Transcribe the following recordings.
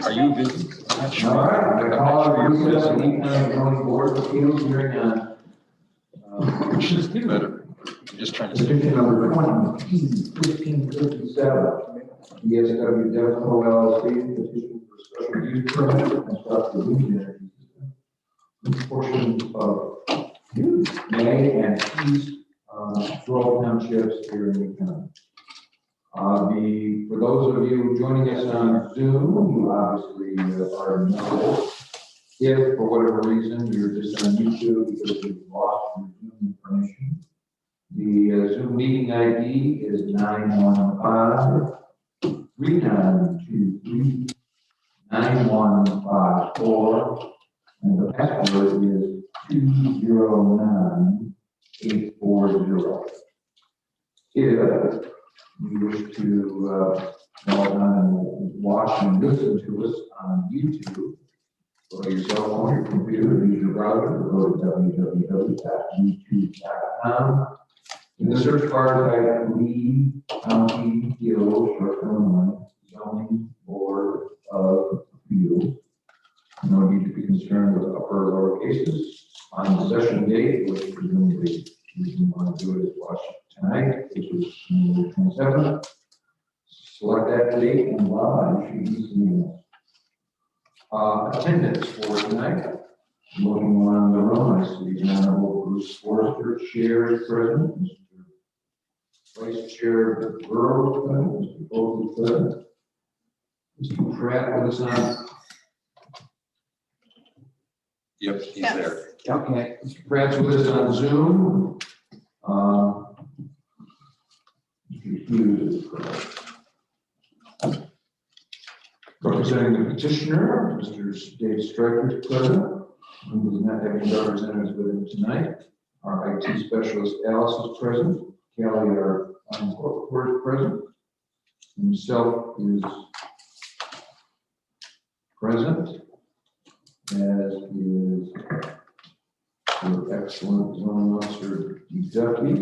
Are you busy? All right, I call the recess of the Economic Zoning Board of Appeals hearing on Just get better. I'm just trying to say. petition number 20-1557, DSW Devco LLC, petition for special use permit to construct the wind energy system. This portion of May and East Rural Townships here in the county. For those of you joining us on Zoom, you obviously are know. If for whatever reason you're just on YouTube because you've lost your Zoom information, the Zoom meeting ID is 915-3923-9154, and the password is 209840. If you wish to log on and watch and listen to us on YouTube, go to your cell phone, your computer, use your browser, or go to www.youtube.com. In the search bar, type Lee County Appeals, short-term Zoning Board of Appeals. No need to be concerned with upper or lower cases. On the session date, which presumably you want to do it is watch tonight, which is November 27th. Select that date and voila, you should use the email. Attendance for tonight. Looking around the room, I see the Honorable Bruce Forrester, Chair is present, Mr. Vice Chair Burrow is present, Mr. Bowley is present, Mr. Pratt with us on. Yep, he's there. Okay, Mr. Pratt's with us on Zoom. Mr. Hughes is present. Representing the petitioner, Mr. Dave Stryker is present, who does not have any representatives with him tonight. Our IT specialist Alice is present. Kelly, our court is present. Himself is present, as is our excellent zoning officer Duffy.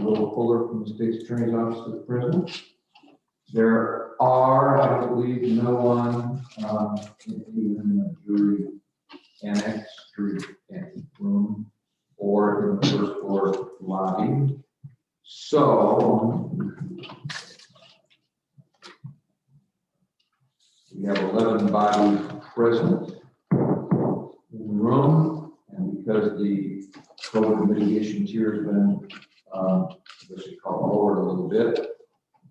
Will Fuller from the State's Attorney's Office is present. There are, I believe, no one in the jury annex, jury room, or in the first floor lobby. So we have 11 bodies present in the room, and because the COVID mitigation tier has been, lowered a little bit,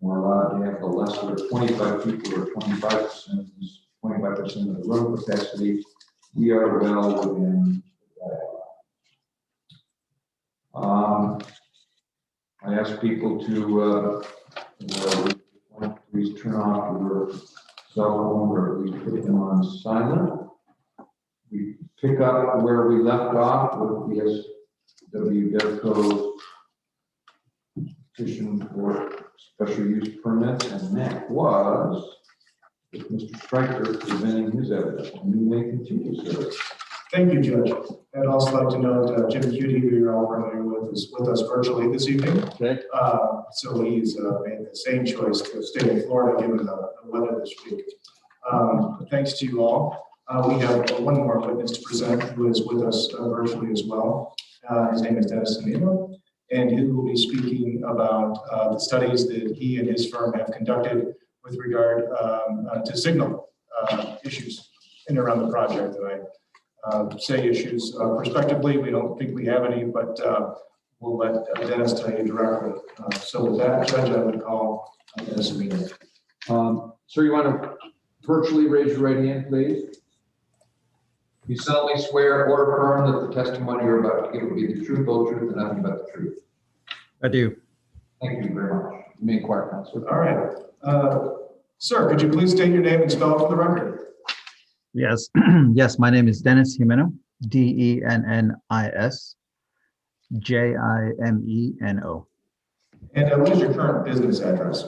we're allowed to have the lesser 25 people or 25%, 25% of the room capacity. We are well within that. I ask people to please turn off your cell phone or at least put them on silent. We pick up where we left off with the SW Devco petition for special use permit, and that was with Mr. Stryker presenting his evidence. And you may continue, sir. Thank you, Judge. I'd also like to note Jim Cutie, who you're all familiar with, is with us virtually this evening. Okay. So he's made the same choice to stay in Florida given the weather this week. Thanks to you all. We have one more witness to present who is with us virtually as well. His name is Dennis Amino, and he will be speaking about the studies that he and his firm have conducted with regard to signal issues in and around the project. And I say issues prospectively, we don't think we have any, but we'll let Dennis tell you directly. So with that, Judge, I would call Dennis Amino. Sir, you want to virtually raise your right hand, please? You solemnly swear or affirm that the testimony you're about to give will be the truth, whole truth, and nothing but the truth. I do. Thank you very much. You may inquire, Counselor. All right. Sir, could you please state your name and spell it for the record? Yes. Yes, my name is Dennis Jimeno, Dennis Jimeno. And what is your current business address?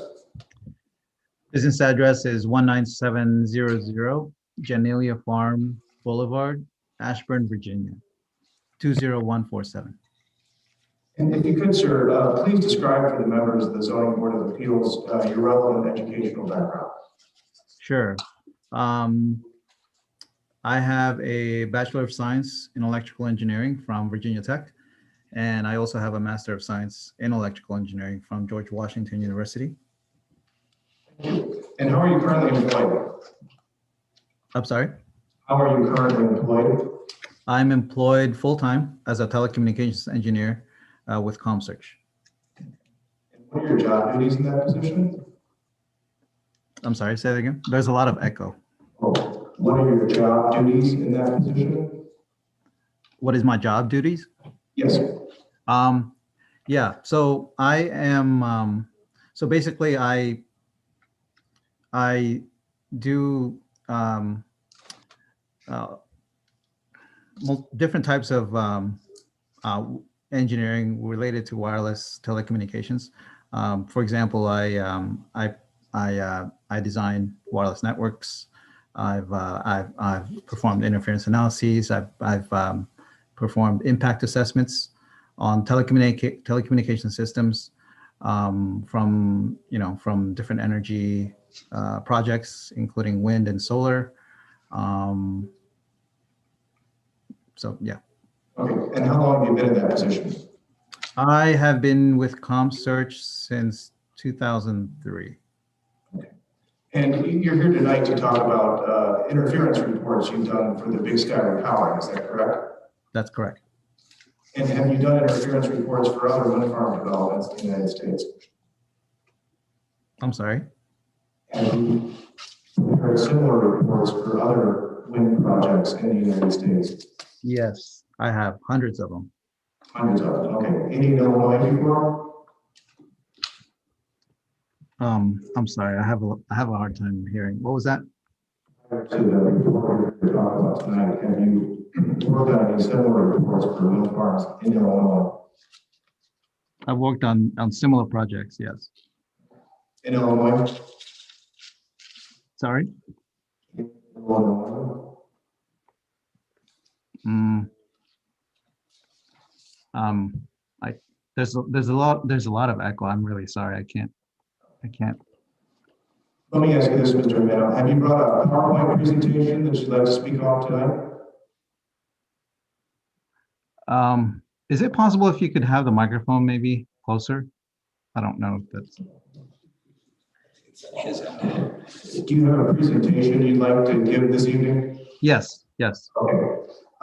Business address is 19700 Janelia Farm Boulevard, Ashburn, Virginia, 20147. And if you could, sir, please describe for the members of the Zoning Board of Appeals your relevant educational background. Sure. I have a Bachelor of Science in Electrical Engineering from Virginia Tech, and I also have a Master of Science in Electrical Engineering from George Washington University. And how are you currently employed? I'm sorry. How are you currently employed? I'm employed full-time as a telecommunications engineer with ComSearch. And what are your job duties in that position? I'm sorry, say that again. There's a lot of echo. Oh, what are your job duties in that position? What is my job duties? Yes. Yeah, so I am, so basically I do uh, different types of uh, engineering related to wireless telecommunications. For example, I design wireless networks. I've performed interference analyses. I've performed impact assessments on telecommunication systems from different energy projects, including wind and solar. Um, so yeah. Okay, and how long have you been in that position? I have been with ComSearch since 2003. And you're here tonight to talk about interference reports you've done for the Big Sky repowering, is that correct? That's correct. And have you done interference reports for other wind farm developments in the United States? I'm sorry. Have you prepared similar reports for other wind projects in the United States? Yes, I have hundreds of them. Hundreds of them, okay. Any in Illinois before? I'm sorry. I have a hard time hearing. What was that? To the report we're talking about tonight, have you worked on any similar reports for wind farms in Illinois? I've worked on similar projects. Yes. In Illinois? Sorry. In Illinois? Mm, um, I there's a lot of echo. I'm really sorry. I can't. Let me ask you this, Mr. Romano. Have you brought a PowerPoint presentation that you'd like to speak off tonight? Is it possible if you could have the microphone maybe closer? I don't know if that's. Do you have a presentation you'd like to give this evening? Yes. Yes. Okay.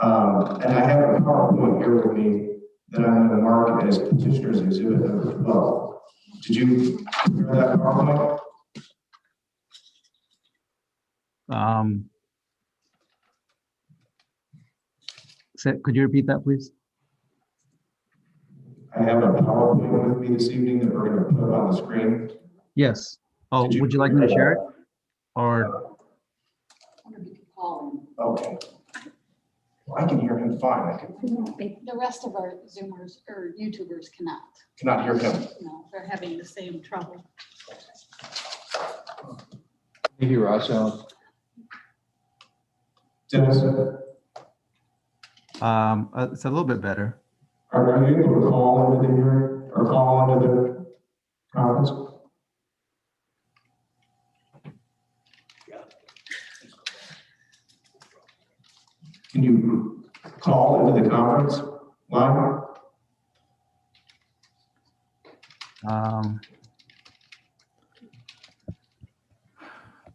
And I have a PowerPoint here with me that I'm going to mark as petitioner's exhibit number 12. Did you prepare that PowerPoint? Could you repeat that, please? I have a PowerPoint with me this evening that we're going to put on the screen. Yes. Oh, Did you would you like me to prepare share it? that? Or Okay. Well, I can hear him fine. I The rest of our Zoomers or YouTubers cannot. cannot hear him. No, they're having the same trouble. Maybe Ross. Dennis, it's a little bit better. are you able to call into the hearing or call into the conference? Can you call into the conference line?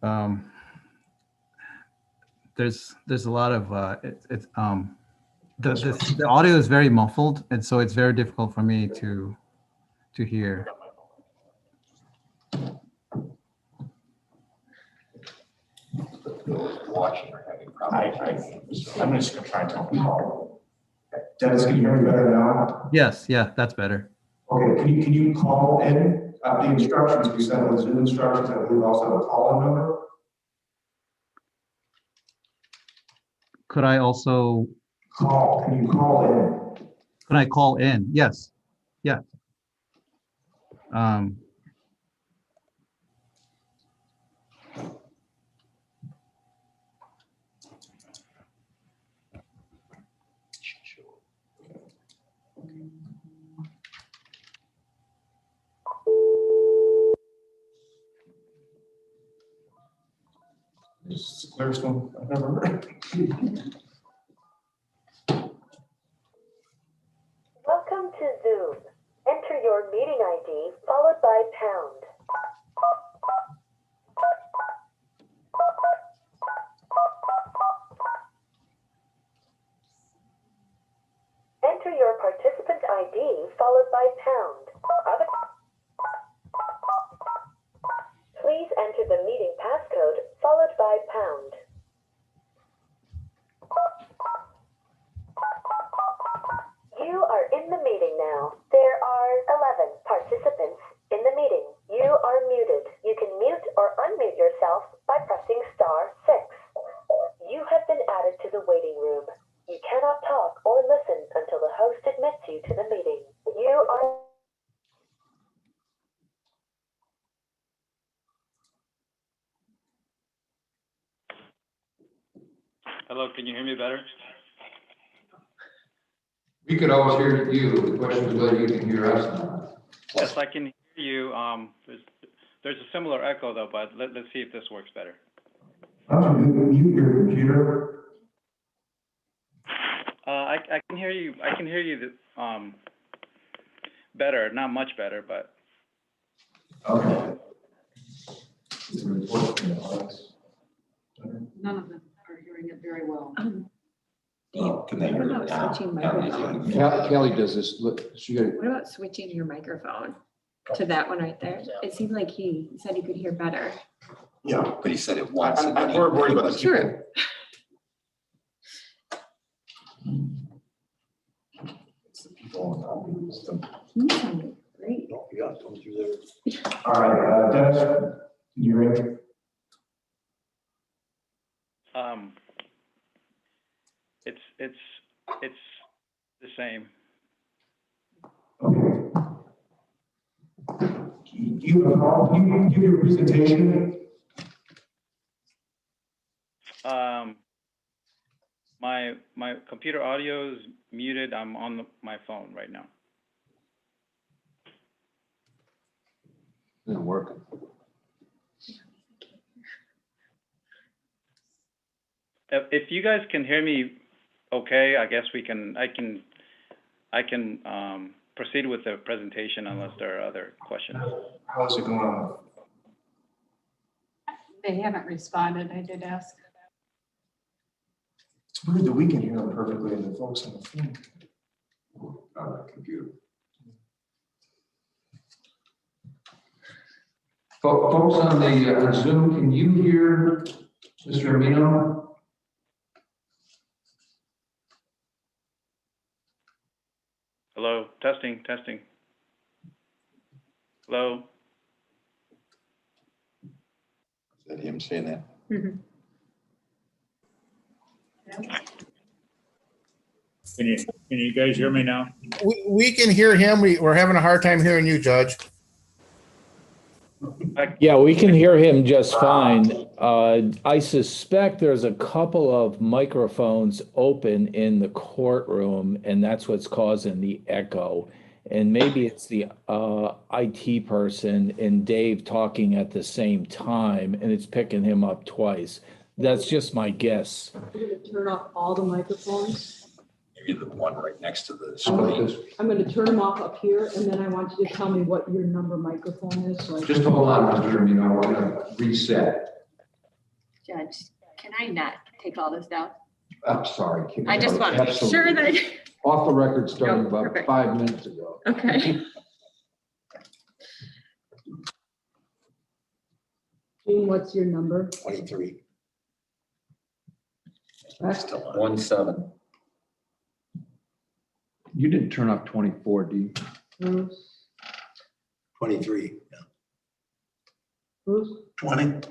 Um, there's a lot of the audio is very muffled, and so it's very difficult for me to hear. Watching or having problems. I'm just gonna try and tell him to call. Dennis, can you hear me better now? Yes, yeah, that's better. Okay, can you call in, the instructions we sent with Zoom instructions, I believe also have a call-in number? Could I also, Can you call in? could I call in? Yes, yeah. Clearest one I've ever heard. Welcome to Zoom. Enter your meeting ID followed by pound. Enter your participant ID followed by pound. Please enter the meeting passcode followed by pound. You are in the meeting now. There are 11 participants in the meeting. You are muted. You can mute or unmute yourself by pressing *6. You have been added to the waiting room. You cannot talk or listen until the host admits you to the meeting. You are... Hello, can you hear me better? We could always hear you. The question is whether you can hear us now. Yes, I can hear you. There's a similar echo though, but let's see if this works better. Why don't you mute your computer? I can hear you. I can hear you better, not much better, but Okay. None of them are hearing it very well. Can they hear What it about now? switching microphones? Kelly does this. Look, she got, What about switching your microphone to that one right there? It seemed like he said he could hear better. Yeah. But he said it once. and then I'm he- more worried about the True. It's the people in the system. He sounded great. All right, Dennis, can you hear me? it's the same. Okay. Do you have a problem? Can you give your presentation? My computer audio is muted. I'm on my phone right now. isn't working. If you guys can hear me okay, I guess I can proceed with the presentation unless there are other questions. How's it going on? They haven't responded. I did ask. It's weird that we can hear them perfectly and the folks on the phone. On the computer. Folks on the on Zoom, can you hear Mr. Amino? Hello, testing. Hello. Is that him saying that? Can you guys hear me now? We can hear him. We're having a hard time hearing you, Judge. Yeah, we can hear him just fine. I suspect there's a couple of microphones open in the courtroom, and that's what's causing the echo. And maybe it's the IT person and Dave talking at the same time, and it's picking him up twice. That's just my guess. We're going to turn off all the microphones. Maybe the one right next to the How about screen. this? I'm going to turn them off up here, and then I want you to tell me what your number microphone is. So Just hold on, Mr. Amino, we're gonna reset. Judge, can I not take all this down? I'm sorry. Kim. I just want to make sure Absolutely. that, Off the record starting No, about perfect. 5 minutes ago. okay. Gene, what's your number? 23. Rex? Still on. 17. You didn't turn off 24, do you? Bruce? 23. Bruce? 20.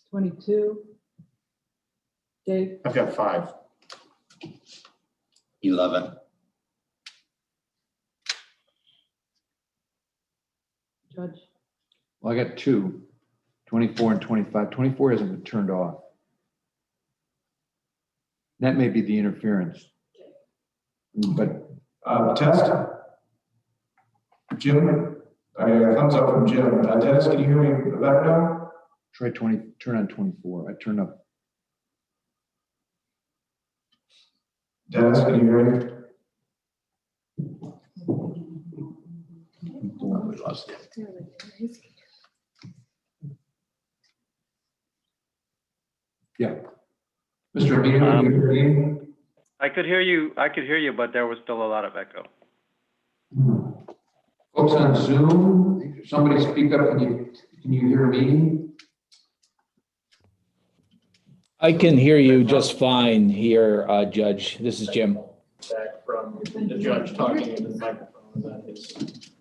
22? Dave? I've got 5. 11. Judge? Well, I got 2, 24 and 25. 24 hasn't been turned off. That may be the interference. But Test? Jim? I got a thumbs up from Jim. Dennis, can you hear me better now? Try 20, turn on 24. I turned up. Dennis, can you hear me? We lost it. Yeah. Mr. Amin, can you hear me? I could hear you, but there was still a lot of echo. Folks on Zoom, somebody speak up. Can you hear me? I can hear you just fine here, Judge. This is Jim. Back from the judge talking into the microphone, and then his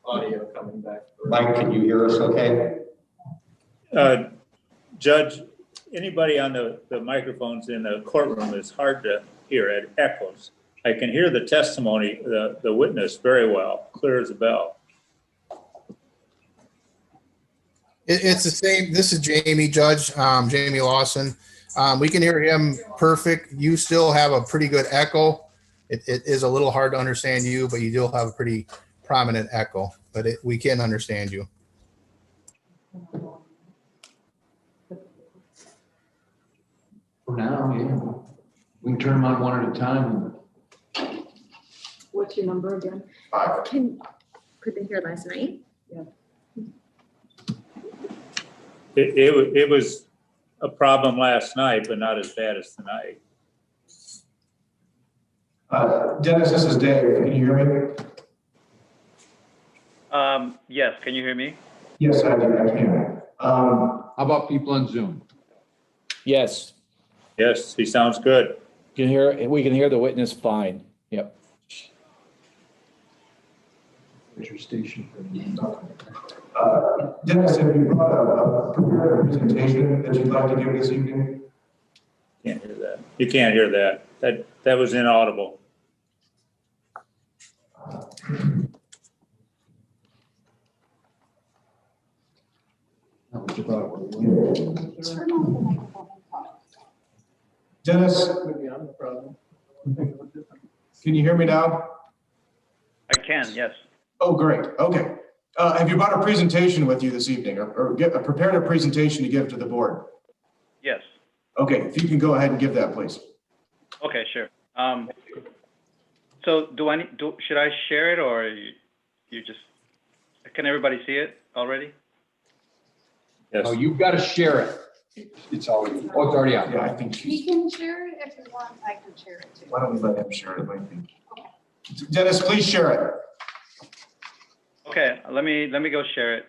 audio coming back. Mike, can you hear us okay? Judge, anybody on the microphones in the courtroom is hard to hear. It echoes. I can hear the testimony, the witness very well, clear as a bell. It's the same. This is Jamie, Judge, Jamie Lawson. We can hear him perfect. You still have a pretty good echo. It is a little hard to understand you, but you still have a pretty prominent echo, but we can understand you. For now, yeah. We can turn them on one at a time. What's your number again? Could they hear last night? Yeah. It was a problem last night, but not as bad as tonight. Dennis, this is Dave. Can you hear me? Yes, can you hear me? Yes, I can. How about people on Zoom? Yes, Yes, he sounds good. we can hear the witness fine. Yep. Where's your station? Dennis, have you brought a prepared presentation that you'd like to give this evening? Can't hear that. You can't hear that. That was inaudible. That was about what we Turn on the microphone and talk. Dennis, Maybe I'm the problem. can you hear me now? I can, yes. Oh, great. Okay. Have you brought a presentation with you this evening or prepared a presentation to give to the board? Yes. Okay, if you can go ahead and give that, please. Okay, sure. So should I share it or you just, can everybody see it already? Yes. Oh, you've got to share it. It's already. Oh, it's already out. Yeah, I think He can share it if you want, I can share it too. why don't we let him share it? Dennis, please share it. Okay, let me go share it.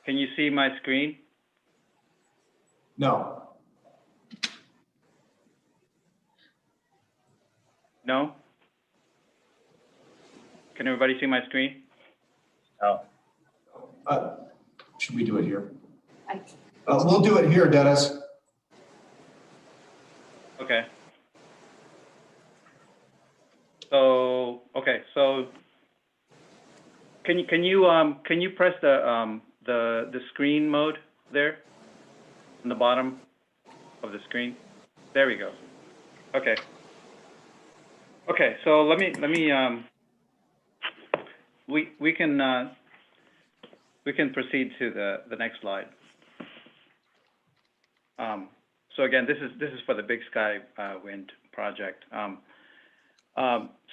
Can you see my screen? No. No? Can everybody see my screen? No. Should we do it here? I- We'll do it here, Dennis. Okay. So can you press the screen mode there in the bottom of the screen? There we go. Okay. Okay, so let me we can proceed to the next slide. So again, this is for the Big Sky Wind project.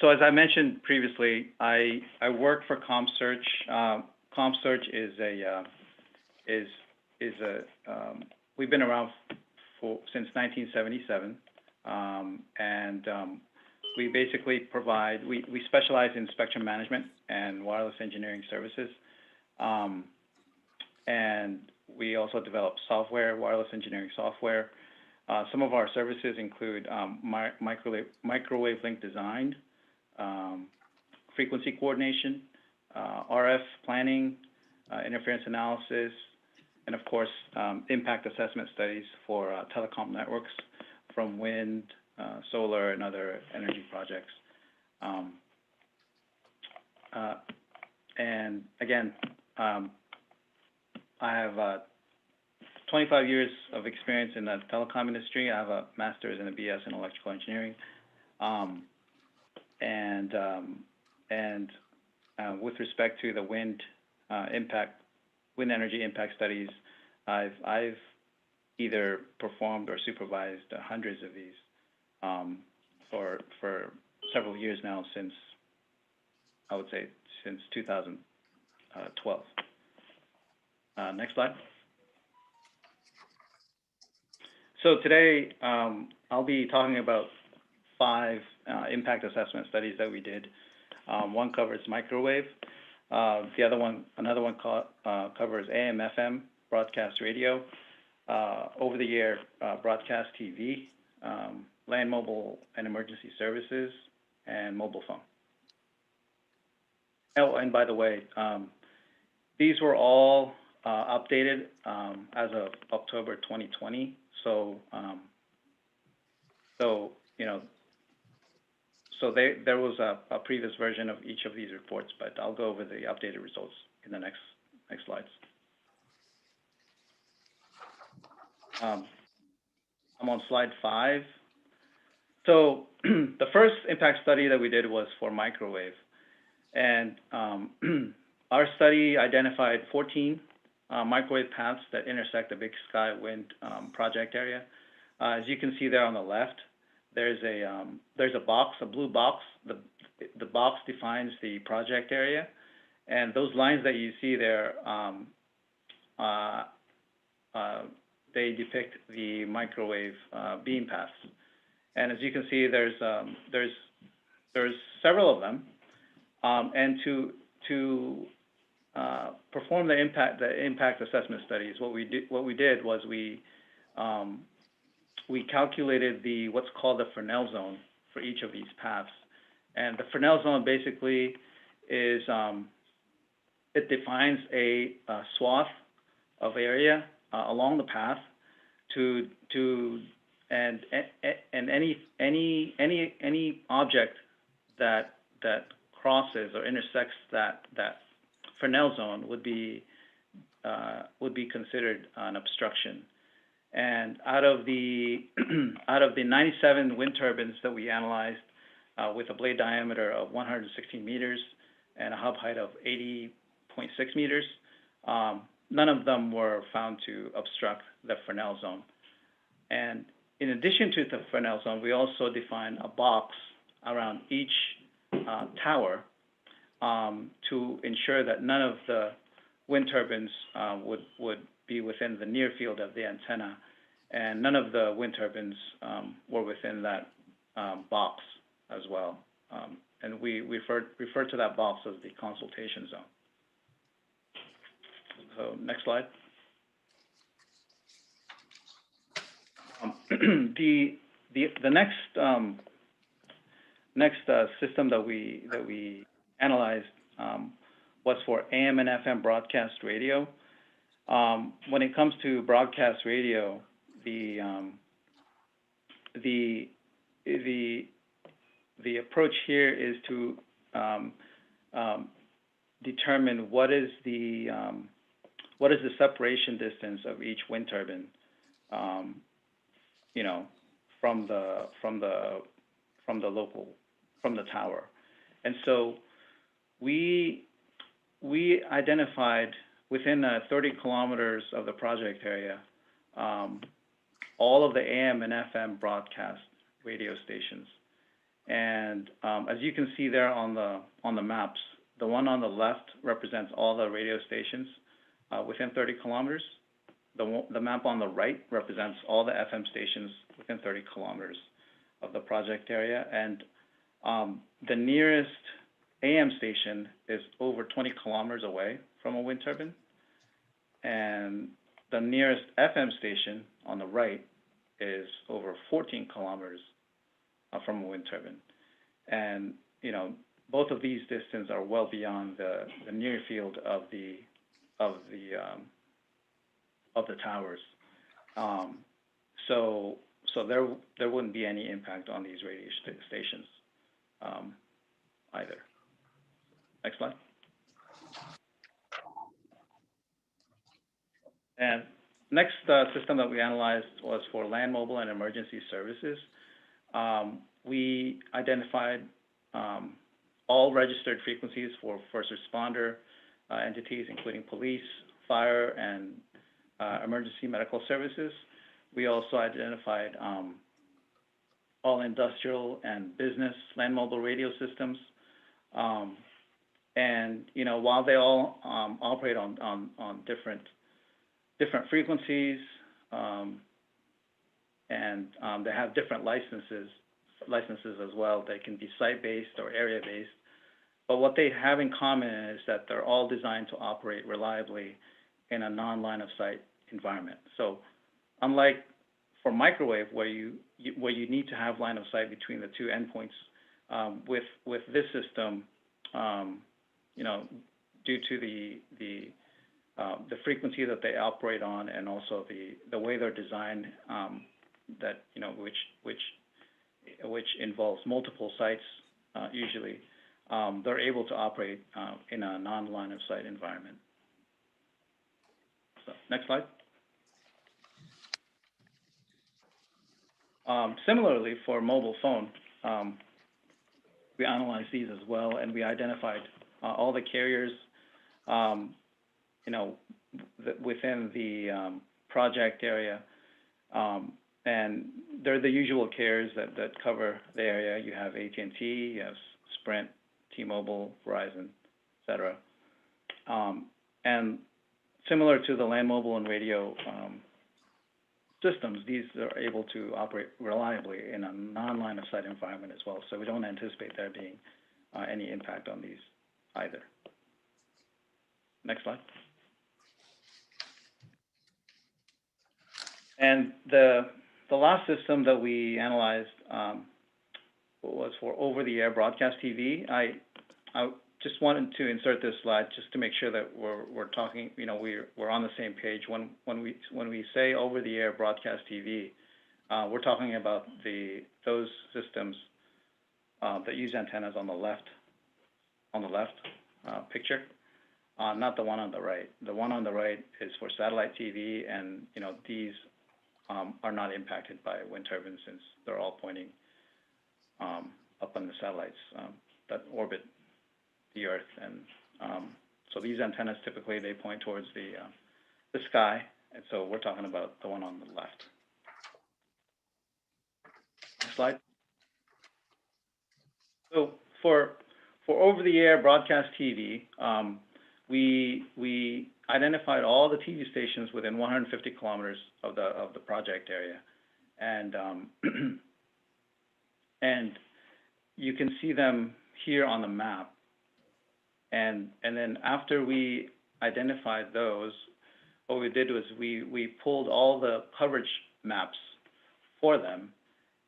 So as I mentioned previously, I work for ComSearch. ComSearch is a we've been around since 1977, and we basically provide we specialize in spectrum management and wireless engineering services, and we also develop software, wireless engineering software. Some of our services include microwave link design, frequency coordination, RF planning, interference analysis, and of course, impact assessment studies for telecom networks from wind, solar, and other energy projects. And again, I have 25 years of experience in the telecom industry. I have a master's and a BS in electrical engineering. With respect to the wind energy impact studies, I've either performed or supervised hundreds of these for several years now, since I would say since 2012. Next slide. So today I'll be talking about 5 impact assessment studies that we did. One covers microwave. Another one covers AM/FM broadcast radio, over-the-air broadcast TV, land mobile and emergency services, and mobile phone. Oh, and by the way, these were all updated as of October 2020. So there was a previous version of each of these reports, but I'll go over the updated results in the next slides. I'm on slide 5. So the first impact study that we did was for microwave, and our study identified 14 microwave paths that intersect the Big Sky Wind project area. As you can see there on the left, there's a box, a blue box. The box defines the project area, and those lines that you see there, they depict the microwave beam paths. And as you can see, there's several of them, and to perform the impact assessment studies, what we did was we calculated what's called the Fresnel zone for each of these paths. And the Fresnel zone basically is, it defines a swath of area along the path and any object that crosses or intersects that Fresnel zone would be considered an obstruction. And out of the 97 wind turbines that we analyzed with a blade diameter of 116 meters and a hub height of 80.6 meters, none of them were found to obstruct the Fresnel zone. And in addition to the Fresnel zone, we also defined a box around each tower to ensure that none of the wind turbines would be within the near field of the antenna, and none of the wind turbines were within that box as well. And we refer to that box as the consultation zone. So next slide. The next system that we analyzed was for AM and FM broadcast radio. When it comes to broadcast radio, the approach here is to determine what is the separation distance of each wind turbine, from the tower. And so we identified within 30 kilometers of the project area all of the AM and FM broadcast radio stations. And as you can see there on the maps, the one on the left represents all the radio stations within 30 kilometers. The map on the right represents all the FM stations within 30 kilometers of the project area. And the nearest AM station is over 20 kilometers away from a wind turbine. And the nearest FM station on the right is over 14 kilometers from a wind turbine. And, both of these distances are well beyond the near field of the towers. So there wouldn't be any impact on these radio stations either. Next slide. And next system that we analyzed was for land mobile and emergency services. We identified all registered frequencies for first responder entities, including police, fire, and emergency medical services. We also identified all industrial and business land mobile radio systems. And while they all operate on different frequencies, and they have different licenses as well. They can be site-based or area-based. But what they have in common is that they're all designed to operate reliably in a non-line of sight environment. So unlike for microwave, where you need to have line of sight between the two endpoints, with this system, due to the frequency that they operate on, and also the way they're designed, that which involves multiple sites usually, they're able to operate in a non-line of sight environment. So, next slide. Similarly, for mobile phone, we analyzed these as well, and we identified all the carriers, within the project area, and they're the usual carriers that cover the area. You have AT&T, you have Sprint, T-Mobile, Verizon, et cetera. And similar to the land mobile and radio systems, these are able to operate reliably in a non-line of sight environment as well. So we don't anticipate there being any impact on these either. Next slide. And the last system that we analyzed was for over-the-air broadcast TV. I just wanted to insert this slide just to make sure that we're talking, we're on the same page. When we say over-the-air broadcast TV, we're talking about those systems that use antennas on the left picture, not the one on the right. The one on the right is for satellite TV, and these are not impacted by wind turbines, since they're all pointing up on the satellites that orbit the Earth. And so these antennas, typically they point towards the sky, and so we're talking about the one on the left. Next slide. So for over-the-air broadcast TV, we identified all the TV stations within 150 kilometers of the project area, and and you can see them here on the map. And then after we identified those, what we did was we pulled all the coverage maps for them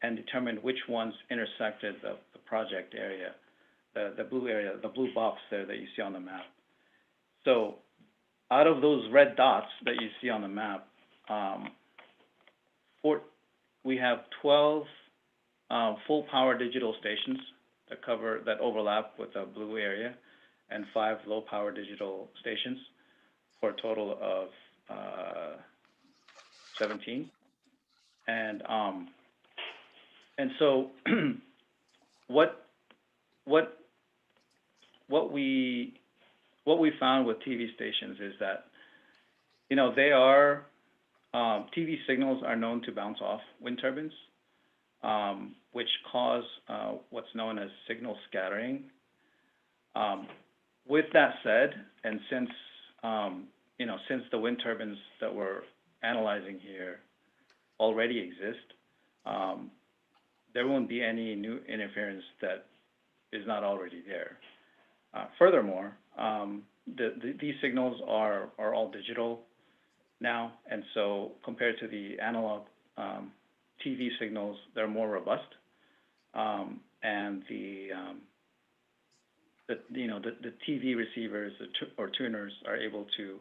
and determined which ones intersected the project area, the blue area, the blue box there that you see on the map. So out of those red dots that you see on the map, we have 12 full power digital stations that overlap with the blue area, and 5 low power digital stations, for a total of 17. And so what we found with TV stations is that they are TV signals are known to bounce off wind turbines, which cause what's known as signal scattering. With that said, and since the wind turbines that we're analyzing here already exist, there won't be any new interference that is not already there. Furthermore, these signals are all digital now, and so compared to the analog TV signals, they're more robust, and the TV receivers or tuners are able to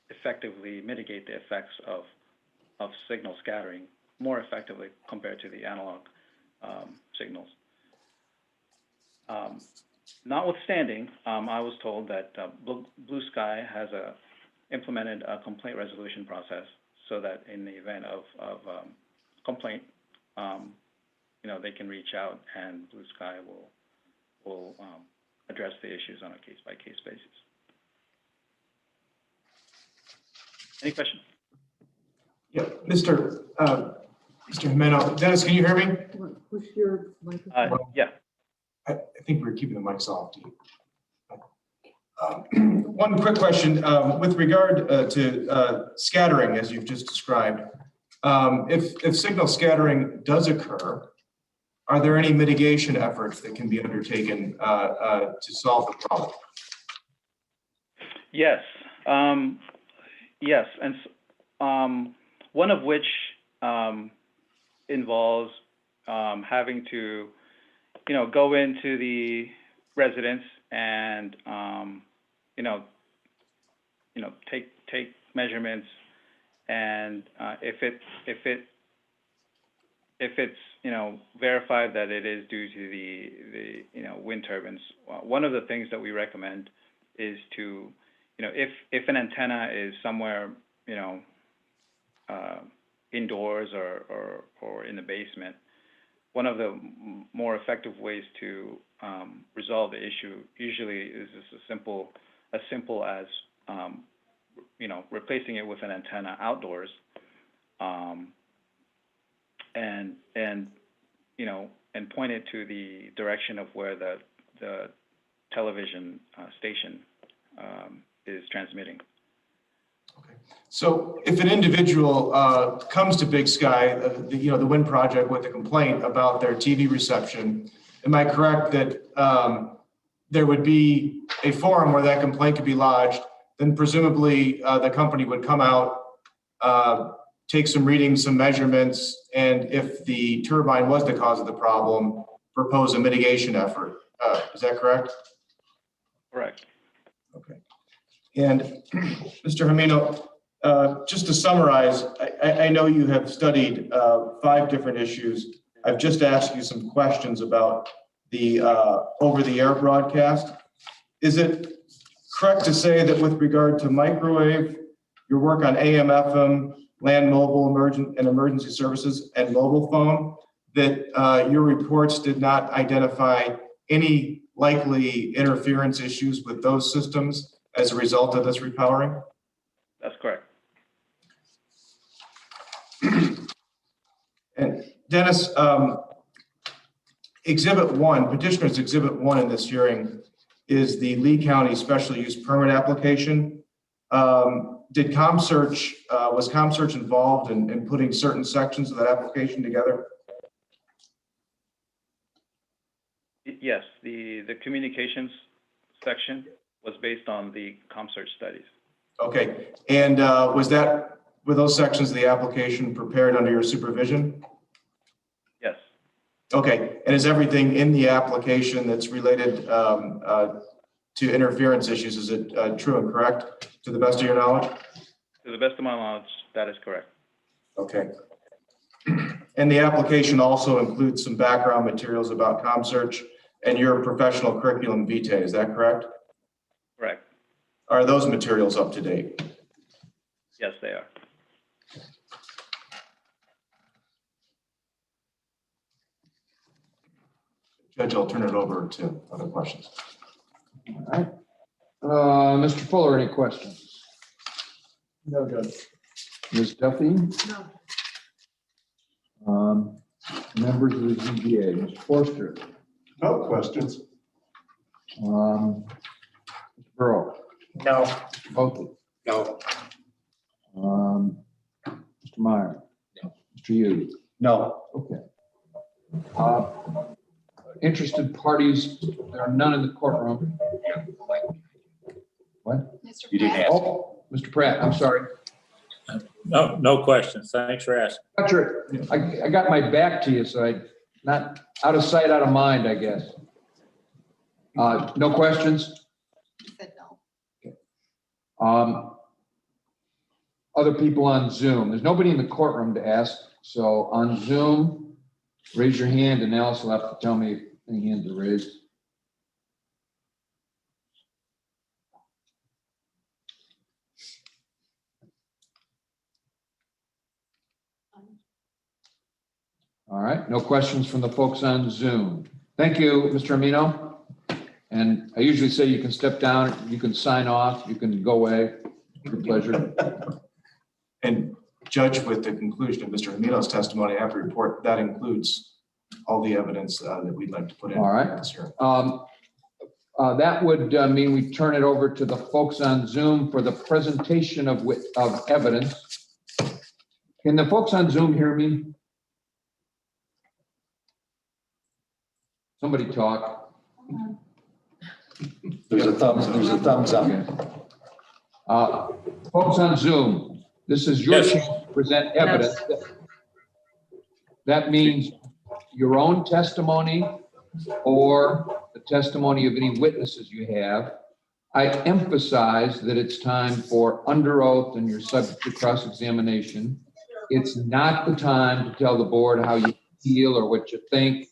effectively mitigate the effects of signal scattering more effectively compared to the analog signals. Notwithstanding, I was told that Blue Sky has implemented a complaint resolution process so that in the event of complaint, they can reach out and Blue Sky will address the issues on a case-by-case basis. Any questions? Yeah, Mr. Jimeno, Dennis, can you hear me? Push your microphone. Yeah. I think we're keeping the mics off. One quick question with regard to scattering, as you've just described. If signal scattering does occur, are there any mitigation efforts that can be undertaken to solve the problem? Yes. Yes, and one of which involves having to, go into the residence and take measurements, and if it's verified that it is due to the wind turbines, one of the things that we recommend is to, if an antenna is somewhere indoors or in the basement, one of the more effective ways to resolve the issue usually is just as simple as replacing it with an antenna outdoors, and point it to the direction of where the television station is transmitting. Okay. So if an individual comes to Big Sky, the Wind Project, with a complaint about their TV reception, am I correct that there would be a forum where that complaint could be lodged? Then presumably the company would come out, take some readings, some measurements, and if the turbine was the cause of the problem, propose a mitigation effort. Is that correct? Correct. Okay. And Mr. Jimeno, just to summarize, I know you have studied 5 different issues. I've just asked you some questions about the over-the-air broadcast. Is it correct to say that with regard to microwave, your work on AM, FM, land mobile emergency services, and mobile phone, that your reports did not identify any likely interference issues with those systems as a result of this repowering? That's correct. And Dennis, petitioner's exhibit 1 in this hearing is the Lee County special use permit application. Was ComSearch involved in putting certain sections of that application together? Yes, the communications section was based on the ComSearch studies. Okay, and were those sections of the application prepared under your supervision? Yes. Okay, and is everything in the application that's related to interference issues, is it true and correct to the best of your knowledge? To the best of my knowledge, that is correct. Okay. And the application also includes some background materials about ComSearch and your professional curriculum vitae, is that correct? Correct. Are those materials up to date? Yes, they are. Judge, I'll turn it over to other questions. All right. Mr. Fuller, any questions? No, Judge. Ms. Duffy? No. Members of the ZBA, Mr. Forster? No questions. Mr. Burrow? No. Mr. Buckley? No. Mr. Meyer? No. Mr. Hughes? No. Okay. Interested parties, there are none in the courtroom. What? Mr. You didn't Pratt? ask. Oh, Mr. Pratt, I'm sorry. No questions. Thanks for asking. I got my back to you, so I, not out of sight, out of mind, I guess. No questions? He said no. Other people on Zoom. There's nobody in the courtroom to ask. So on Zoom, raise your hand and Alice will have to tell me if any hands are raised. All right, no questions from the folks on Zoom. Thank you, Mr. Amino. And I usually say you can step down, you can sign off, you can go away. Your pleasure. And Judge, with the conclusion of Mr. Amino's testimony, I have to report that includes all the evidence that we'd like to put in. All right. This hearing. That would mean we turn it over to the folks on Zoom for the presentation of evidence. Can the folks on Zoom hear me? Somebody talk. There's a thumbs up. Folks on Zoom, this is your chance to present evidence. That means your own testimony or the testimony of any witnesses you have. I emphasize that it's time for under oath and you're subject to cross-examination. It's not the time to tell the board how you feel or what you think.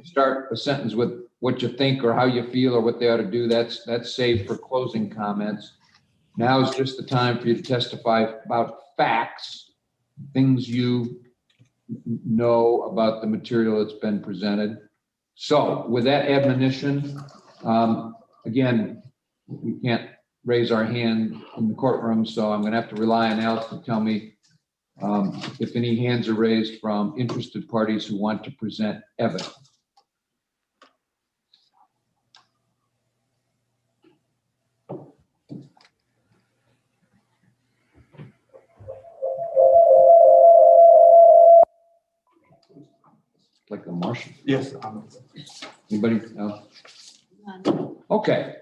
Start a sentence with what you think or how you feel or what they ought to do. That's saved for closing comments. Now is just the time for you to testify about facts, things you know about the material that's been presented. So with that admonition, again, we can't raise our hand in the courtroom, so I'm going to have to rely on Alice to tell me if any hands are raised from interested parties who want to present evidence. Like the Martian. Yes. Anybody? No? Okay.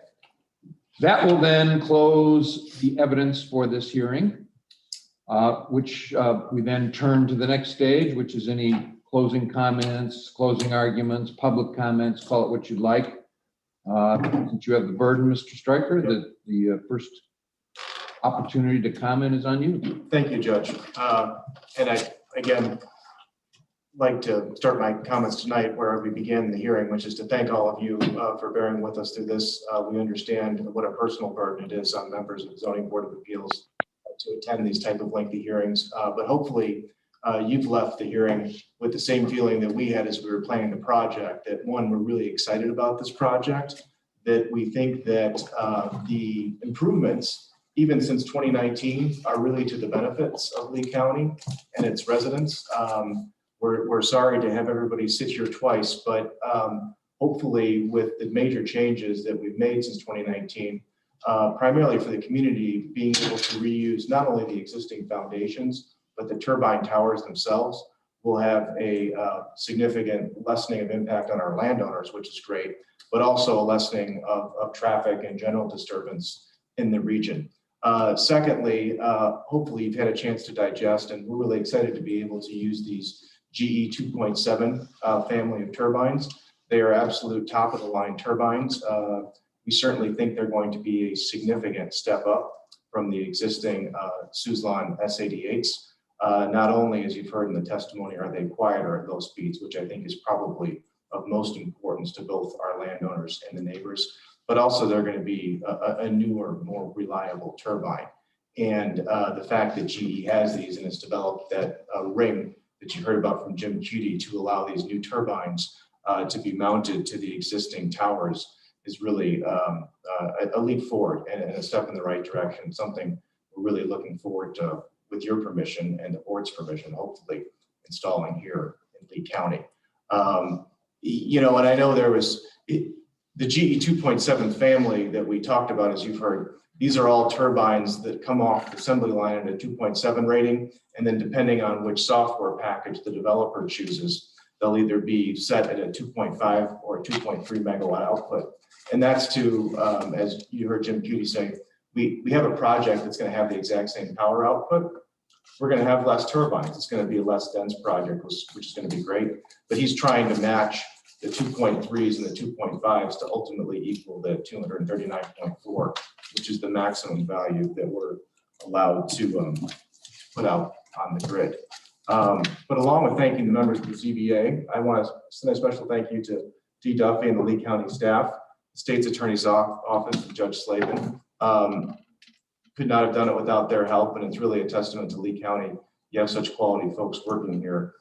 That will then close the evidence for this hearing, which we then turn to the next stage, which is any closing comments, closing arguments, public comments, call it what you'd like. Since you have the burden, Mr. Stryker, the first opportunity to comment is on you. Thank you, Judge. And I, again, like to start my comments tonight where we began the hearing, which is to thank all of you for bearing with us through this. We understand what a personal burden it is on members of the Zoning Board of Appeals to attend these type of lengthy hearings. But hopefully you've left the hearing with the same feeling that we had as we were planning the project, that one, we're really excited about this project, that we think that the improvements, even since 2019, are really to the benefits of Lee County and its residents. We're sorry to have everybody sit here twice, but hopefully with the major changes that we've made since 2019, primarily for the community, being able to reuse not only the existing foundations, but the turbine towers themselves, will have a significant lessening of impact on our landowners, which is great, but also a lessening of traffic and general disturbance in the region. Secondly, hopefully you've had a chance to digest, and we're really excited to be able to use these GE 2.7 family of turbines. They are absolute top of the line turbines. We certainly think they're going to be a significant step up from the existing Suzlon S88s. Not only, as you've heard in the testimony, are they quieter at low speeds, which I think is probably of most importance to both our landowners and the neighbors, but also they're going to be a newer, more reliable turbine. And the fact that GE has these and has developed that ring that you heard about from Jim Cutie to allow these new turbines to be mounted to the existing towers is really a leap forward and a step in the right direction, something we're really looking forward to, with your permission and the board's permission, hopefully installing here in Lee County. You know, and I know there was the GE 2.7 family that we talked about, as you've heard. These are all turbines that come off the assembly line at a 2.7 rating, and then depending on which software package the developer chooses, they'll either be set at a 2.5 or a 2.3 megawatt output. And that's to, as you heard Jim Cutie say, we have a project that's going to have the exact same power output. We're going to have less turbines. It's going to be a less dense project, which is going to be great. But he's trying to match the 2.3s and the 2.5s to ultimately equal the 239.4, which is the maximum value that we're allowed to put out on the grid. But along with thanking the members of the ZBA, I want to send a special thank you to D. Duffy and the Lee County staff, the State's Attorney's Office, and Judge Slavin. Could not have done it without their help, and it's really a testament to Lee County. You have such quality folks working here.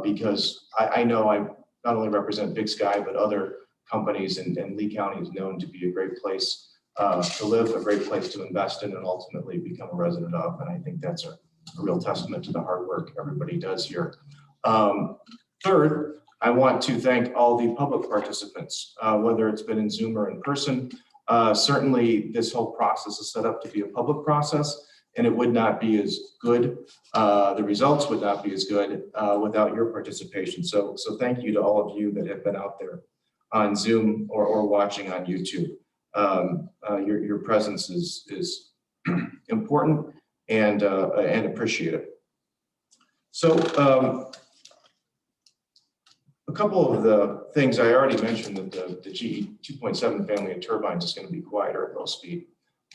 because I know I not only represent Big Sky, but other companies, and Lee County is known to be a great place to live, a great place to invest in, and ultimately become a resident of. And I think that's a real testament to the hard work everybody does here. Third, I want to thank all the public participants, whether it's been in Zoom or in person. Certainly, this whole process is set up to be a public process, and it would not be as good. The results would not be as good without your participation. So thank you to all of you that have been out there on Zoom or watching on YouTube. Your presence is important and appreciated. So a couple of the things I already mentioned, that the GE 2.7 family of turbines is going to be quieter at low speed.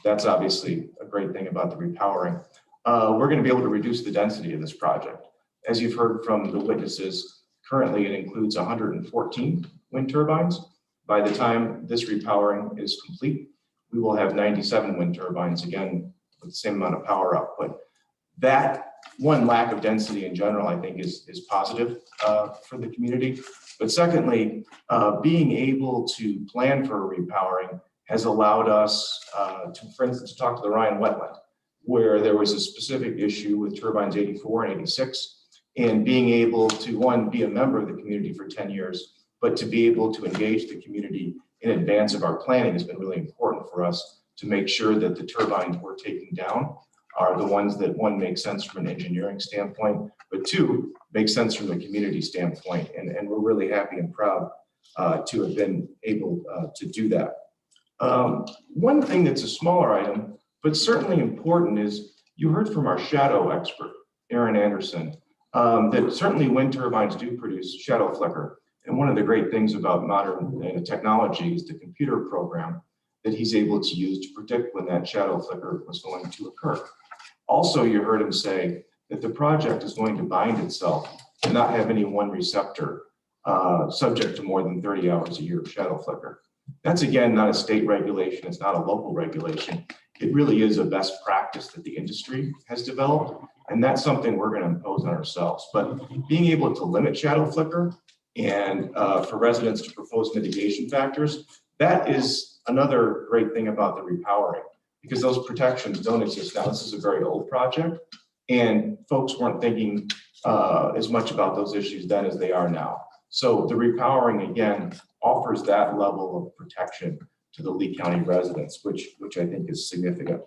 That's obviously a great thing about the repowering. We're going to be able to reduce the density of this project. As you've heard from the witnesses, currently it includes 114 wind turbines. By the time this repowering is complete, we will have 97 wind turbines, again, with the same amount of power output. That one, lack of density in general, I think is positive for the community. But secondly, being able to plan for a repowering has allowed us to, for instance, to talk to the Ryan wetland, where there was a specific issue with turbines 84 and 86, and being able to, one, be a member of the community for 10 years, but to be able to engage the community in advance of our planning has been really important for us to make sure that the turbines we're taking down are the ones that, one, make sense from an engineering standpoint, but two, make sense from a community standpoint. And we're really happy and proud to have been able to do that. One thing that's a smaller item, but certainly important, is you heard from our shadow expert, Aaron Anderson, that certainly wind turbines do produce shadow flicker. And one of the great things about modern technology is the computer program that he's able to use to predict when that shadow flicker was going to occur. Also, you heard him say that the project is going to bind itself and not have any one receptor subject to more than 30 hours a year of shadow flicker. That's, again, not a state regulation. It's not a local regulation. It really is a best practice that the industry has developed, and that's something we're going to impose on ourselves. But being able to limit shadow flicker and for residents to propose mitigation factors, that is another great thing about the repowering, because those protections don't exist now. This is a very old project, and folks weren't thinking as much about those issues then as they are now. So the repowering, again, offers that level of protection to the Lee County residents, which I think is significant.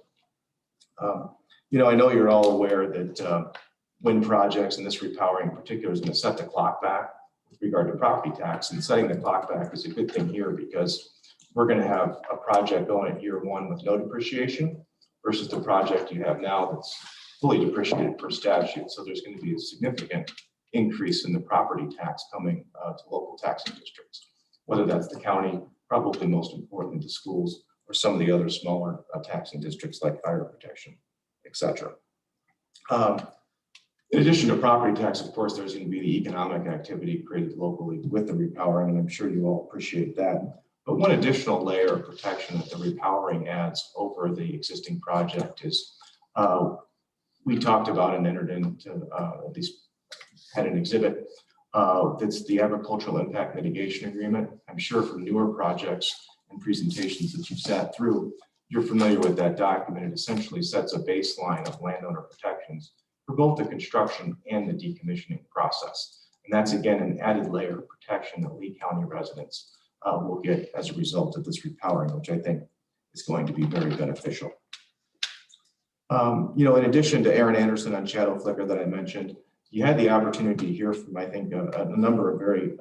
You know, I know you're all aware that wind projects, and this repowering in particular, is going to set the clock back with regard to property tax. And setting the clock back is a good thing here, because we're going to have a project going at year one with no depreciation versus the project you have now that's fully depreciated per statute. So there's going to be a significant increase in the property tax coming to local taxing districts, whether that's the county, probably most importantly the schools, or some of the other smaller taxing districts like fire protection, etc. In addition to property tax, of course, there's going to be the economic activity created locally with the repowering, and I'm sure you all appreciate that. But one additional layer of protection that the repowering adds over the existing project is we talked about and entered into, at least had an exhibit, that's the agricultural impact mitigation agreement. I'm sure from newer projects and presentations that you've sat through, you're familiar with that document. It essentially sets a baseline of landowner protections for both the construction and the decommissioning process. And that's, again, an added layer of protection that Lee County residents will get as a result of this repowering, which I think is going to be very beneficial. You know, in addition to Aaron Anderson on shadow flicker that I mentioned, you had the opportunity to hear from, I think, a number of very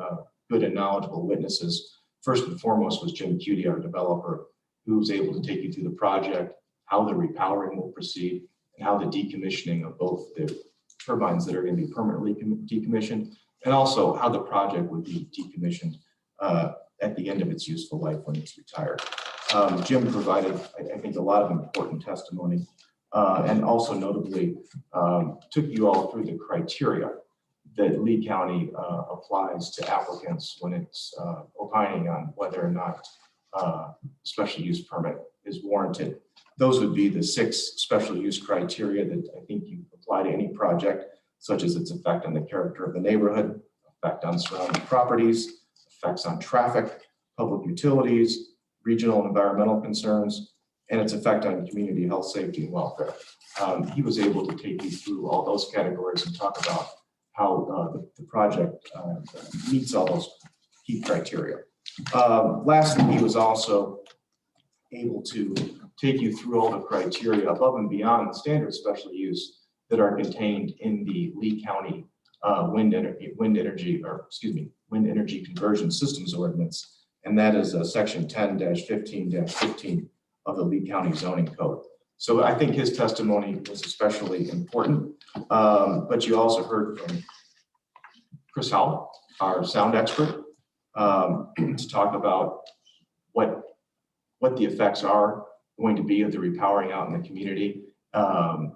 good and knowledgeable witnesses. First and foremost was Jim Cuddy, our developer, who was able to take you through the project, how the repowering will proceed, and how the decommissioning of both the turbines that are going to be permanently decommissioned, and also how the project would be decommissioned at the end of its useful life when it's retired. Jim provided, I think, a lot of important testimony, and also notably took you all through the criteria that Lee County applies to applicants when it's opining on whether or not special use permit is warranted. Those would be the 6 special use criteria that I think you apply to any project, such as its effect on the character of the neighborhood, effect on surrounding properties, effects on traffic, public utilities, regional and environmental concerns, and its effect on community health, safety, and welfare. He was able to take you through all those categories and talk about how the project meets all those key criteria. Lastly, he was also able to take you through all the criteria above and beyond the standard special use that are contained in the Lee County wind energy conversion systems ordinance, and that is section 10-15-15 of the Lee County zoning code. So I think his testimony was especially important, but you also heard from Chris Howell, our sound expert, to talk about what the effects are going to be of the repowering out in the community. The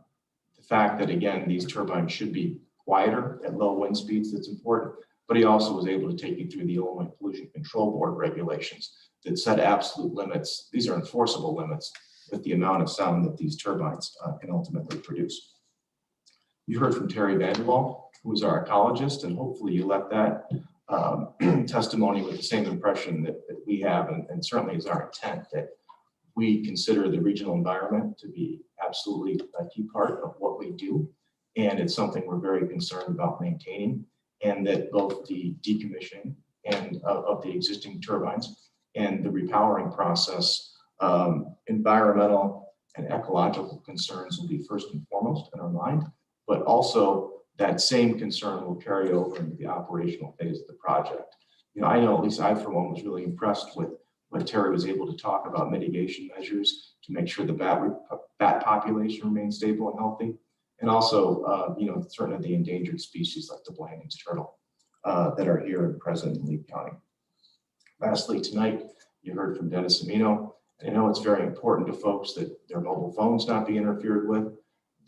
fact that, again, these turbines should be quieter at low wind speeds, that's important, but he also was able to take you through the Illinois Pollution Control Board regulations that set absolute limits. These are enforceable limits with the amount of sound that these turbines can ultimately produce. You heard from Terry Vanderwall, who is our ecologist, and hopefully you left that testimony with the same impression that we have, and certainly is our intent, that we consider the regional environment to be absolutely a key part of what we do. And it's something we're very concerned about maintaining, and that both the decommissioning and of the existing turbines and the repowering process, environmental and ecological concerns will be first and foremost in our mind, but also that same concern will carry over into the operational phase of the project. You know, I know, at least I for one was really impressed with what Terry was able to talk about mitigation measures to make sure the bat population remains stable and healthy. And also, you know, certain of the endangered species like the Blanding's turtle that are here and present in Lee County. Lastly, tonight, you heard from Dennis Amino. I know it's very important to folks that their mobile phones not be interfered with,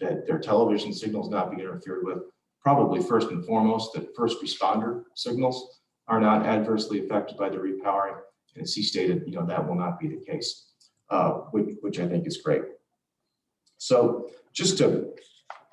that their television signals not be interfered with. Probably first and foremost, that first responder signals are not adversely affected by the repowering. And as he stated, you know, that will not be the case, which I think is great. So just to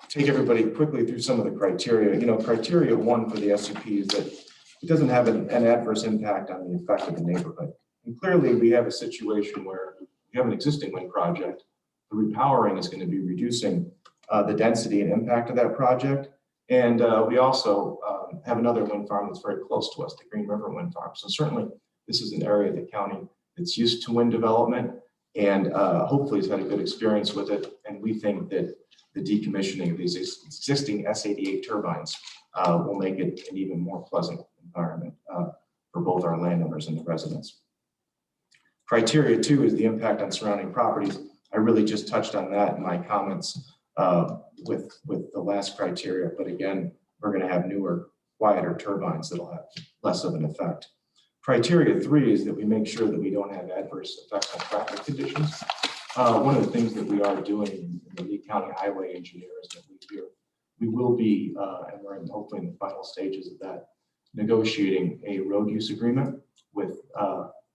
take everybody quickly through some of the criteria, you know, criteria 1 for the SUP is that it doesn't have an adverse impact on the effect of the neighborhood. And clearly we have a situation where we have an existing wind project. The repowering is going to be reducing the density and impact of that project. And we also have another wind farm that's very close to us, the Green River Wind Farm. So certainly this is an area of the county that's used to wind development and hopefully has had a good experience with it. And we think that the decommissioning of these existing S88 turbines will make it an even more pleasant environment for both our landowners and the residents. Criteria 2 is the impact on surrounding properties. I really just touched on that in my comments with the last criteria, but again, we're going to have newer, quieter turbines that'll have less of an effect. Criteria 3 is that we make sure that we don't have adverse effects on traffic conditions. One of the things that we are doing in the Lee County Highway engineers that we will be, and we're hopefully in the final stages of that, negotiating a road use agreement with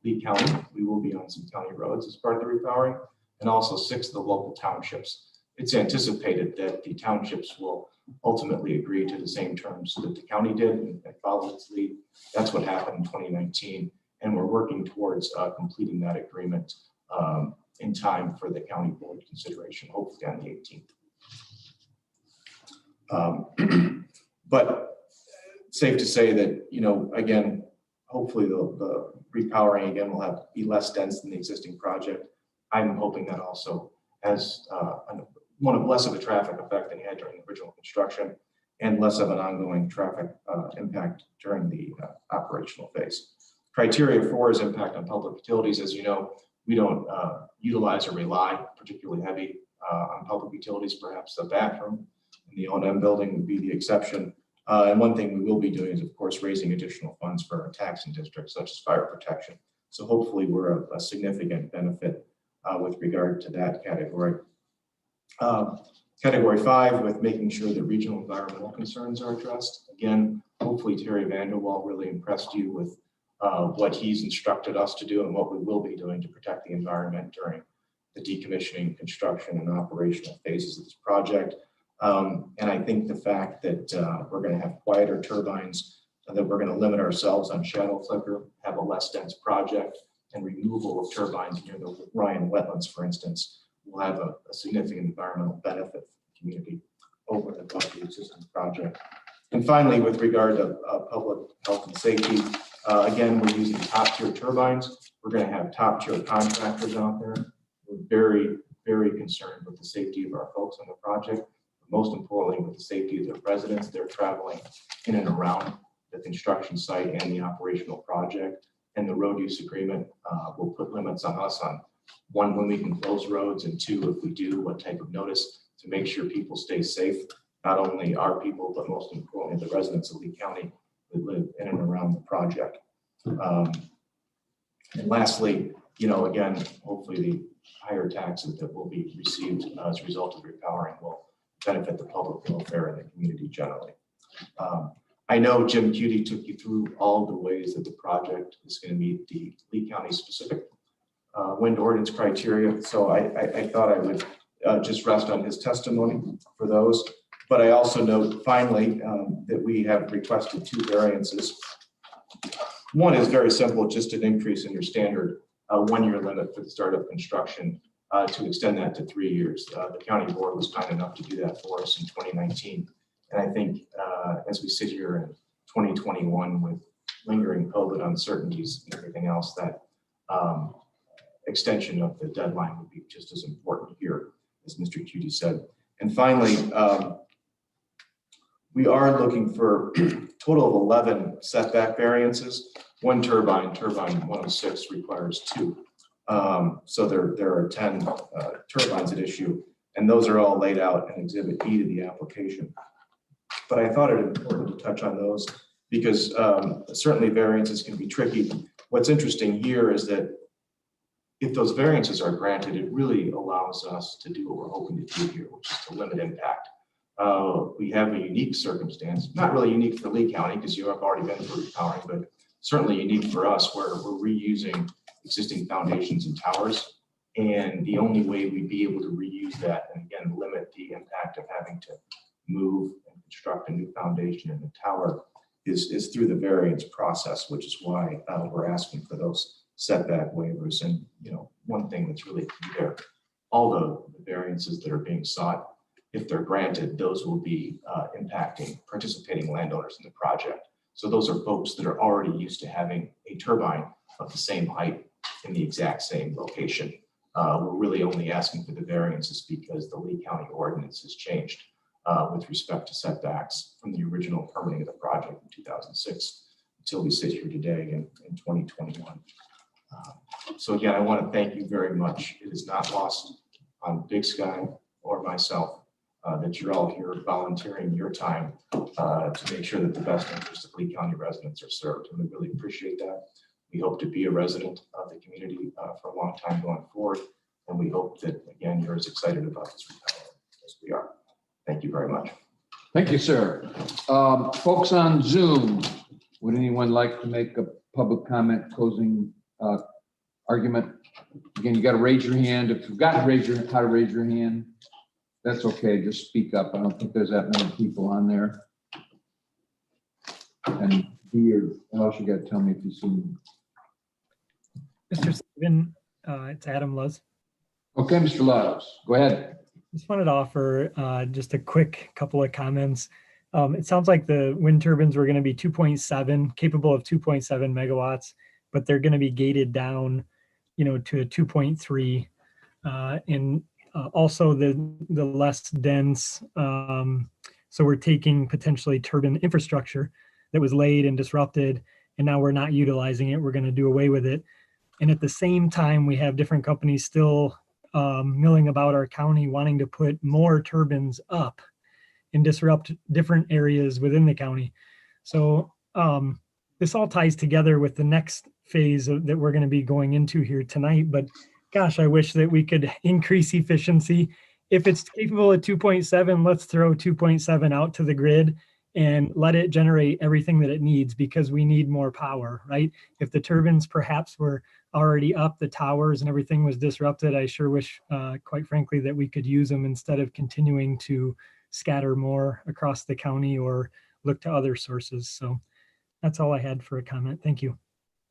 Lee County. We will be on some county roads as part of the repowering, and also 6 of the local townships. It's anticipated that the townships will ultimately agree to the same terms that the county did and follow its lead. That's what happened in 2019, and we're working towards completing that agreement in time for the county board consideration, hopefully on the 18th. But safe to say that, you know, again, hopefully the repowering again will be less dense than the existing project. I'm hoping that also has less of a traffic effect than it had during the original construction, and less of an ongoing traffic impact during the operational phase. Criteria 4 is impact on public utilities. As you know, we don't utilize or rely particularly heavy on public utilities. Perhaps the bathroom in the O&M building would be the exception. And one thing we will be doing is, of course, raising additional funds for our taxing districts, such as fire protection. So hopefully we're a significant benefit with regard to that category. Category 5, with making sure that regional environmental concerns are addressed. Again, hopefully Terry Vanderwall really impressed you with what he's instructed us to do and what we will be doing to protect the environment during the decommissioning, construction, and operational phases of this project. And I think the fact that we're going to have quieter turbines, that we're going to limit ourselves on shadow flicker, have a less dense project, and removal of turbines near the Ryan wetlands, for instance, will have a significant environmental benefit for the community over and above the existing project. And finally, with regard to public health and safety, again, we're using top-tier turbines. We're going to have top-tier contractors out there. We're very, very concerned with the safety of our folks on the project. Most importantly, with the safety of their residents. They're traveling in and around the construction site and the operational project. And the road use agreement will put limits on us on one, when we can close roads, and two, if we do, what type of notice, to make sure people stay safe. Not only our people, but most importantly, the residents of Lee County that live in and around the project. And lastly, again, hopefully the higher taxes that will be received as a result of repowering will benefit the public welfare and the community generally. I know Jim Cuddy took you through all the ways that the project is going to meet the Lee County specific wind ordinance criteria. So I thought I would just rest on his testimony for those. But I also note finally that we have requested 2 variances. One is very simple, just an increase in your standard 1-year limit for the start of construction to extend that to 3 years. The county board was kind enough to do that for us in 2019. And I think as we sit here in 2021 with lingering COVID uncertainties and everything else, that extension of the deadline would be just as important here, as Mr. Cuddy said. And finally, we are looking for a total of 11 setback variances. 1 turbine 106 requires 2. So there are 10 turbines at issue, and those are all laid out in Exhibit E to the application. But I thought it important to touch on those because certainly variances can be tricky. What's interesting here is that if those variances are granted, it really allows us to do what we're hoping to do here, which is to limit impact. We have a unique circumstance, not really unique for Lee County because you have already been through repowering, but certainly unique for us where we're reusing existing foundations and towers. And the only way we'd be able to reuse that and again, limit the impact of having to move and construct a new foundation and a tower is through the variance process, which is why we're asking for those setback waivers. And one thing that's really clear, all the variances that are being sought, if they're granted, those will be impacting participating landowners in the project. So those are folks that are already used to having a turbine of the same height in the exact same location. We're really only asking for the variances because the Lee County ordinance has changed with respect to setbacks from the original permitting of the project in 2006 until we sit here today in 2021. So again, I want to thank you very much. It is not lost on Big Sky or myself that you're all here volunteering your time to make sure that the best interests of Lee County residents are served. And we really appreciate that. We hope to be a resident of the community for a long time going forward. And we hope that, again, you're as excited about this repower as we are. Thank you very much. Thank you, sir. Folks on Zoom, would anyone like to make a public comment closing argument? Again, you got to raise your hand. If you've got to raise your hand, that's okay. Just speak up. I don't think there's that many people on there. And here, else you got to tell me if you see me. Mr. Stephen, it's Adam Luz. Okay, Mr. Luz, go ahead. Just wanted to offer just a quick couple of comments. It sounds like the wind turbines were going to be 2.7, capable of 2.7 megawatts, but they're going to be gated down, to a 2.3, and also the less dense. So we're taking potentially turbine infrastructure that was laid and disrupted, and now we're not utilizing it. We're going to do away with it. And at the same time, we have different companies still milling about our county wanting to put more turbines up and disrupt different areas within the county. So this all ties together with the next phase that we're going to be going into here tonight. But gosh, I wish that we could increase efficiency. If it's capable of 2.7, let's throw 2.7 out to the grid and let it generate everything that it needs, because we need more power, right? If the turbines perhaps were already up, the towers and everything was disrupted, I sure wish, quite frankly, that we could use them instead of continuing to scatter more across the county or look to other sources. So that's all I had for a comment. Thank you.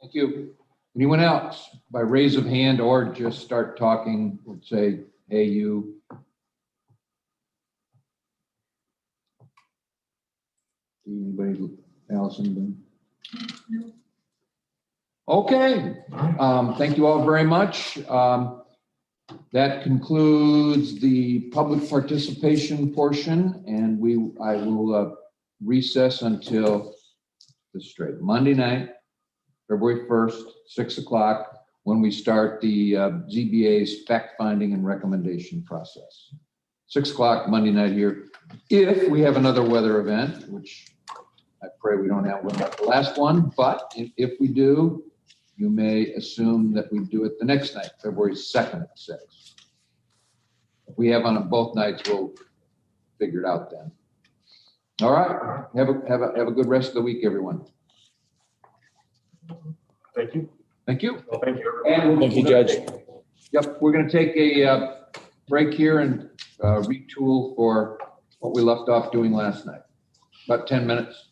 Thank you. Anyone else by raise of hand or just start talking, let's say, hey, you. Anybody, Allison? Okay, thank you all very much. That concludes the public participation portion, and I will recess until Monday night, February 1st, 6 o'clock, when we start the ZBA's fact-finding and recommendation process. 6 o'clock Monday night here. If we have another weather event, which I pray we don't have one like the last one, but if we do, you may assume that we do it the next night, February 2nd at 6. If we have on both nights, we'll figure it out then. All right, have a good rest of the week, everyone. Thank you. Thank you. Well, thank you, everyone. Thank you, Judge. Yep, we're going to take a break here and retool for what we left off doing last night. About 10 minutes.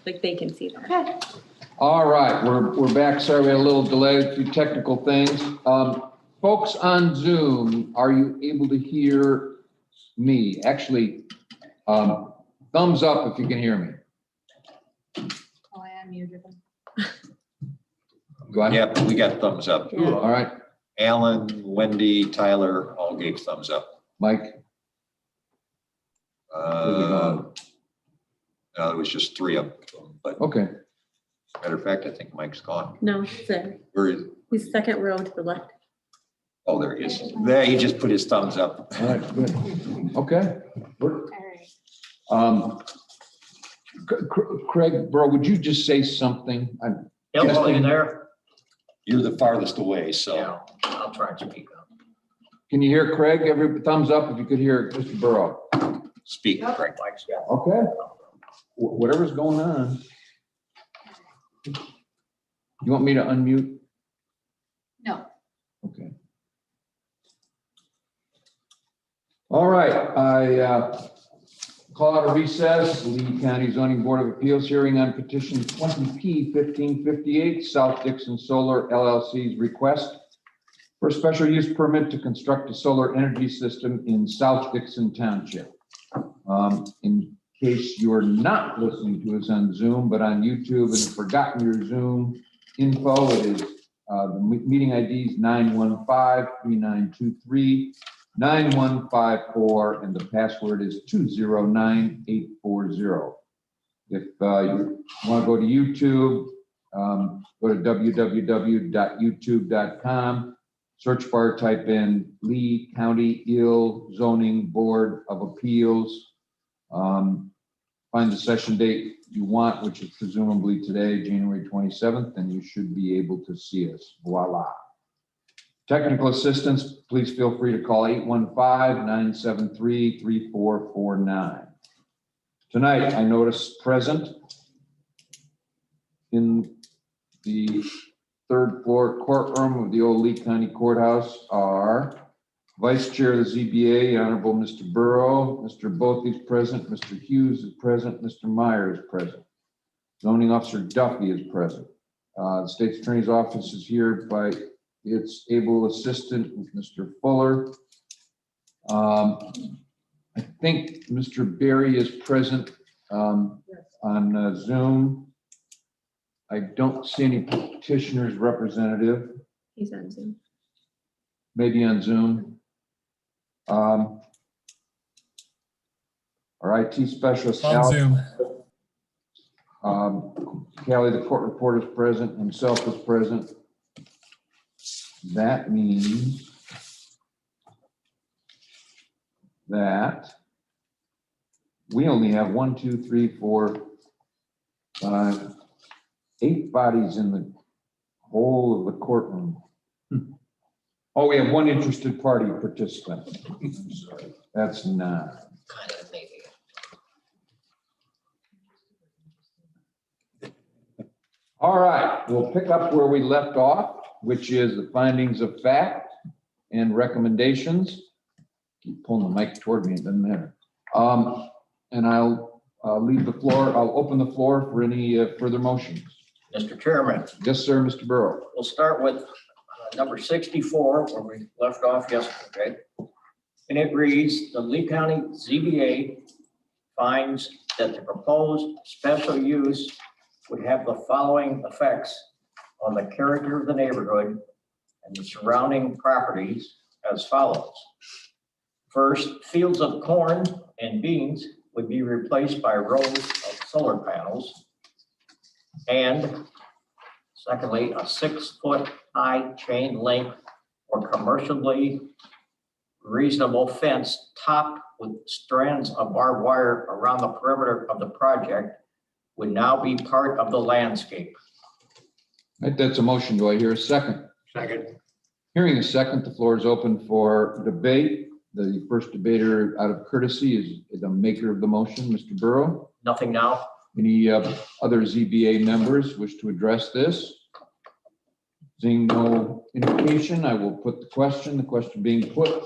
like they can see that. Okay. All right, we're back. Sorry, we had a little delay, a few technical things. Folks on Zoom, are you able to hear me? Actually, thumbs up if you can hear me. Oh, I am muted. Go ahead. Yeah, we got thumbs up. Yeah. All right, Alan, Wendy, Tyler, all gave thumbs up. Mike. No, it was just 3 of them, but Okay. matter of fact, I think Mike's gone. No, he's there. Where is, He's second row to the left. oh, there he is. There, he just put his thumbs up. All right, good. Okay. All right. Craig, bro, would you just say something? Hello, you there? You're the farthest away, so. Yeah, I'll try and speak up. Can you hear Craig? Every thumbs up if you could hear Mr. Burrow. Speak. Frank Mike's got. Okay. Whatever's going on. You want me to unmute? No. Okay. All right, I call out a recess, Lee County Zoning Board of Appeals hearing on petition 20P 1558, South Dixon Solar LLC's request for a special use permit to construct a solar energy system in South Dixon Township. In case you're not listening to us on Zoom, but on YouTube and have forgotten your Zoom info, it is the meeting ID is 915-3923-9154, and the password is 209840. If you want to go to YouTube, go to www.youtube.com, search bar, type in Lee County Zoning Board of Appeals. Find the session date you want, which is presumably today, January 27th, and you should be able to see us. Voila. Technical assistance, please feel free to call 815-973-3449. Tonight, I notice present in the third floor courtroom of the old Lee County Courthouse are Vice Chair of the ZBA, Honorable Mr. Burrow, Mr. Bothy is present, Mr. Hughes is present, Mr. Meyer is present. Zoning Officer Duffy is present. The State's Attorney's Office is here by its able assistant, Mr. Fuller. I think Mr. Berry is present on Zoom. I don't see any petitioner's representative, He's on Zoom. maybe on Zoom. Our IT specialist, On Al, Zoom. Callie, the court reporter, is present, himself is present. That means that we only have 1, 2, 3, 4, 5, 8 bodies in the whole of the courtroom. Oh, we have 1 interested party participant. I'm sorry, that's 9. Kind of maybe. All right, we'll pick up where we left off, which is the findings of fact and recommendations. Keep pulling the mic toward me, it doesn't matter. And I'll leave the floor, I'll open the floor for any further motions. Mr. Chairman, Yes, sir, Mr. Burrow. we'll start with number 64, where we left off yesterday. And it reads, the Lee County ZBA finds that the proposed special use would have the following effects on the character of the neighborhood and the surrounding properties as follows. First, fields of corn and beans would be replaced by rows of solar panels. And secondly, a 6-foot high chain link or commercially reasonable fence topped with strands of barbed wire around the perimeter of the project would now be part of the landscape. Right, that's a motion. Do I hear a second? Second. Hearing a second, the floor is open for debate. The first debater out of courtesy is the maker of the motion, Mr. Burrow. Nothing now. Any other ZBA members wish to address this? Seeing no indication, I will put the question. The question being put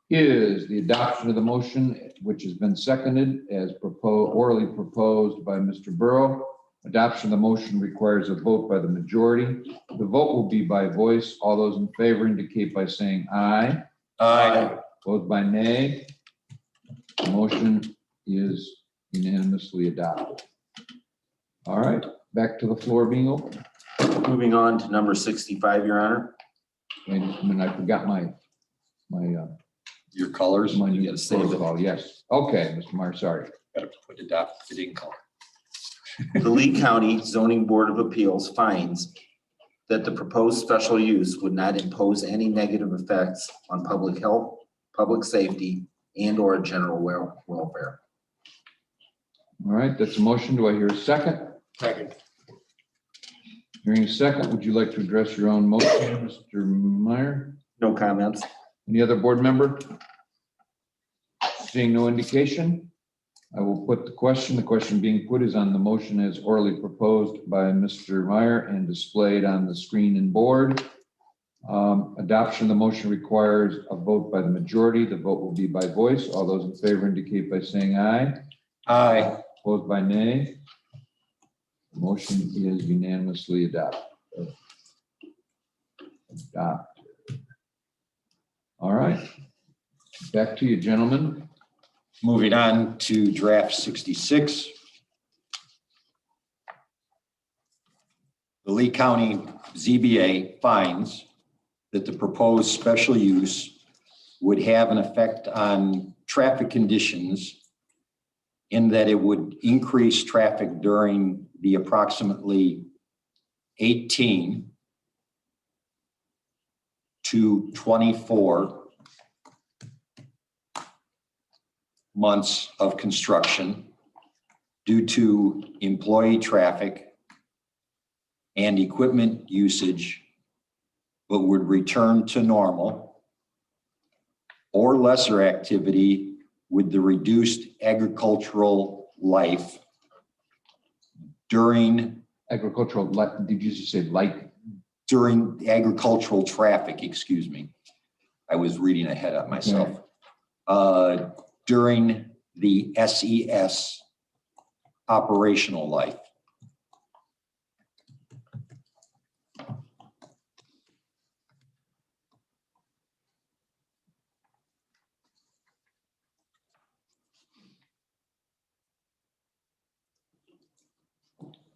is the adoption of the motion, which has been seconded as orally proposed by Mr. Burrow, Adoption of the motion requires a vote by the majority. The vote will be by voice. All those in favor indicate by saying aye. Aye. Opposed by nay. The motion is unanimously adopted. All right, back to the floor being open. Moving on to number 65, Your Honor. Wait a minute, I forgot my Your colors, my you new gotta save it. protocol. Yes. Okay, Mr. Meyer, sorry. Gotta put it in color. The Lee County Zoning Board of Appeals finds that the proposed special use would not impose any negative effects on public health, public safety, and/or general welfare. All right, that's a motion. Do I hear a second? Second. Hearing a second, would you like to address your own motion, Mr. Meyer? No comments. Any other board member? Seeing no indication, I will put the question. The question being put is on the motion as orally proposed by Mr. Meyer and displayed on the screen and board. Adoption of the motion requires a vote by the majority. The vote will be by voice. All those in favor indicate by saying aye. Aye. Opposed by nay. The motion is unanimously adopted. All right. Back to you, gentlemen. Moving on to draft 66. The Lee County ZBA finds that the proposed special use would have an effect on traffic conditions in that it would increase traffic during the approximately 18 to 24 months of construction due to employee traffic and equipment usage, but would return to normal or lesser activity with the reduced agricultural life during agricultural, did you just say light? During agricultural traffic, excuse me. I was reading ahead of myself. During the SES operational life.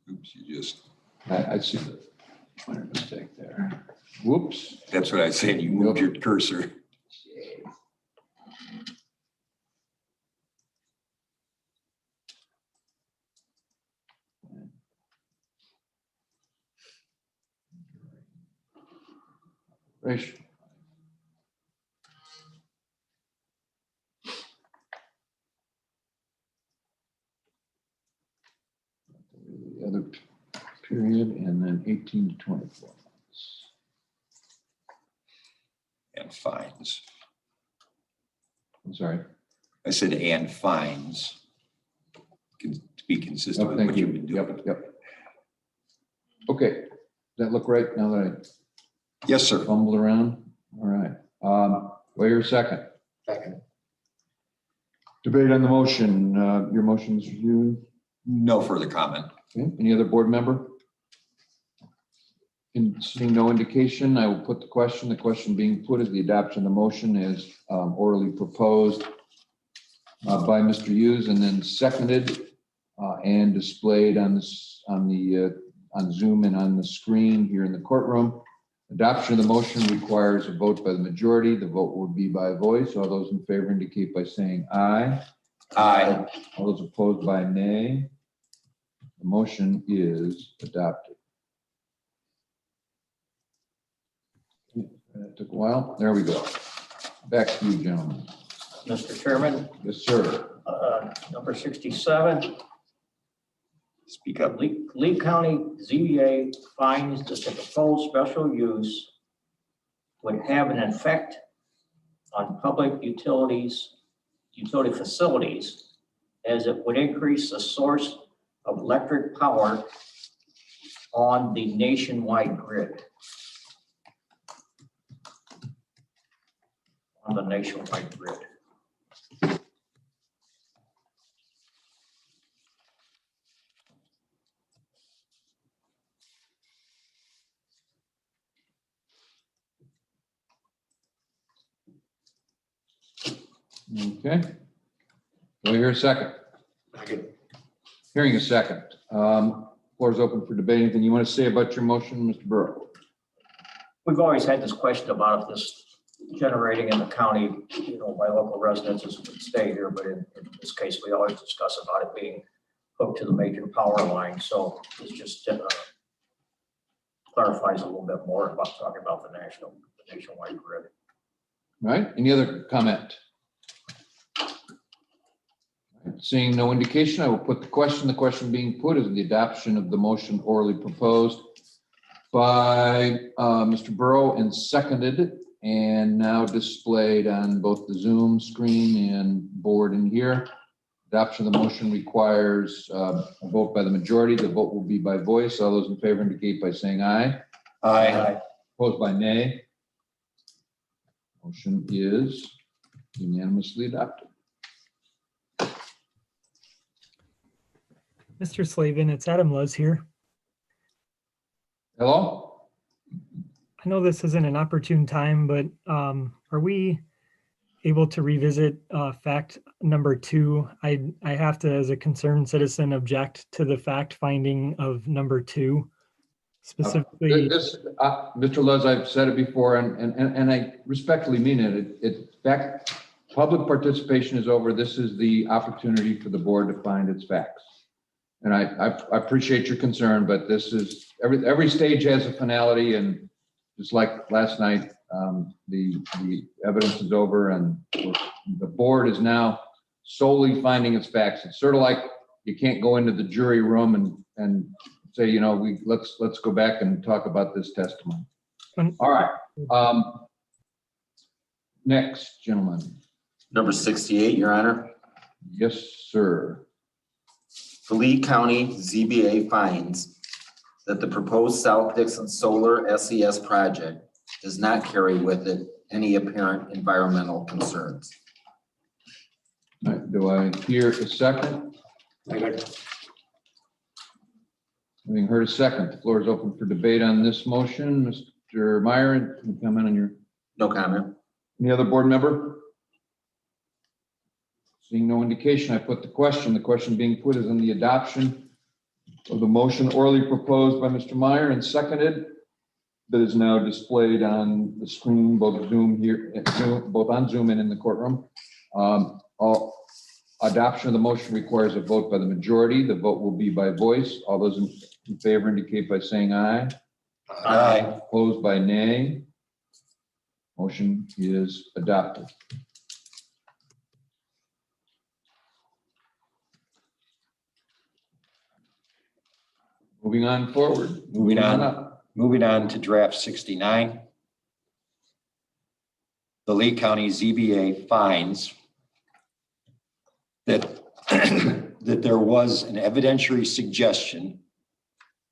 Oops, you just. I see the minor mistake there. Whoops. That's what I said. You moved your cursor. Right. The other period, and then 18 to 24 months. And fines. I'm sorry. I said and fines. To be consistent with what you've been doing. Yep. Okay. Does that look right now that Yes, sir. Fumbled around? All right. Wait a second. Second. Debate on the motion. Your motion is reviewed. No further comment. Okay. Any other board member? In seeing no indication, I will put the question. The question being put is the adoption of the motion as orally proposed by Mr. Hughes and then seconded and displayed on this on Zoom and on the screen here in the courtroom. Adoption of the motion requires a vote by the majority. The vote will be by voice. All those in favor indicate by saying aye. Aye. All those opposed by nay. The motion is adopted. That took a while. There we go. Back to you, gentlemen. Mr. Chairman, Yes, sir. number 67. Speak up. Lee County ZBA finds that the proposed special use would have an effect on public utility facilities, as it would increase the source of electric power on the nationwide grid. On the nationwide grid. Okay. Do I hear a second? Hearing a second. Floor is open for debate. Anything you want to say about your motion, Mr. Burrow? We've always had this question about if this generating in the county, by local residences would stay here, but in this case, we always discuss about it being hooked to the major power line. So this just clarifies a little bit more about talking about the nationwide grid. All right, any other comment? Seeing no indication, I will put the question. The question being put is the adoption of the motion orally proposed by Mr. Burrow and seconded and now displayed on both the Zoom screen and board in here. Adoption of the motion requires a vote by the majority. The vote will be by voice. All those in favor indicate by saying aye. Aye. Opposed by nay. Motion is unanimously adopted. Mr. Slavin, it's Adam Luz here. Hello? I know this isn't an opportune time, but are we able to revisit fact number 2? I have to, as a concerned citizen, object to the fact finding of number 2. Specifically, Mr. Luz, I've said it before, and I respectfully mean it. It's fact, public participation is over. This is the opportunity for the board to find its facts. And I appreciate your concern, but this is, every stage has a finality, and just like last night, the evidence is over and the board is now solely finding its facts. It's sort of like you can't go into the jury room and say, let's go back and talk about this testimony. All right. Next, gentlemen. Number 68, Your Honor. Yes, sir. The Lee County ZBA finds that the proposed South Dixon Solar SES project does not carry with it any apparent environmental concerns. All right, do I hear a second? Having heard a second, the floor is open for debate on this motion. Mr. Meyer, can you comment on your? No comment. Any other board member? Seeing no indication, I put the question. The question being put is on the adoption of the motion orally proposed by Mr. Meyer and seconded, that is now displayed on the screen, both Zoom here, both on Zoom and in the courtroom. Adoption of the motion requires a vote by the majority. The vote will be by voice. All those in favor indicate by saying aye. Aye. Opposed by nay. Motion is adopted. Moving on forward. Moving on to draft 69. The Lee County ZBA finds that, that there was an evidentiary suggestion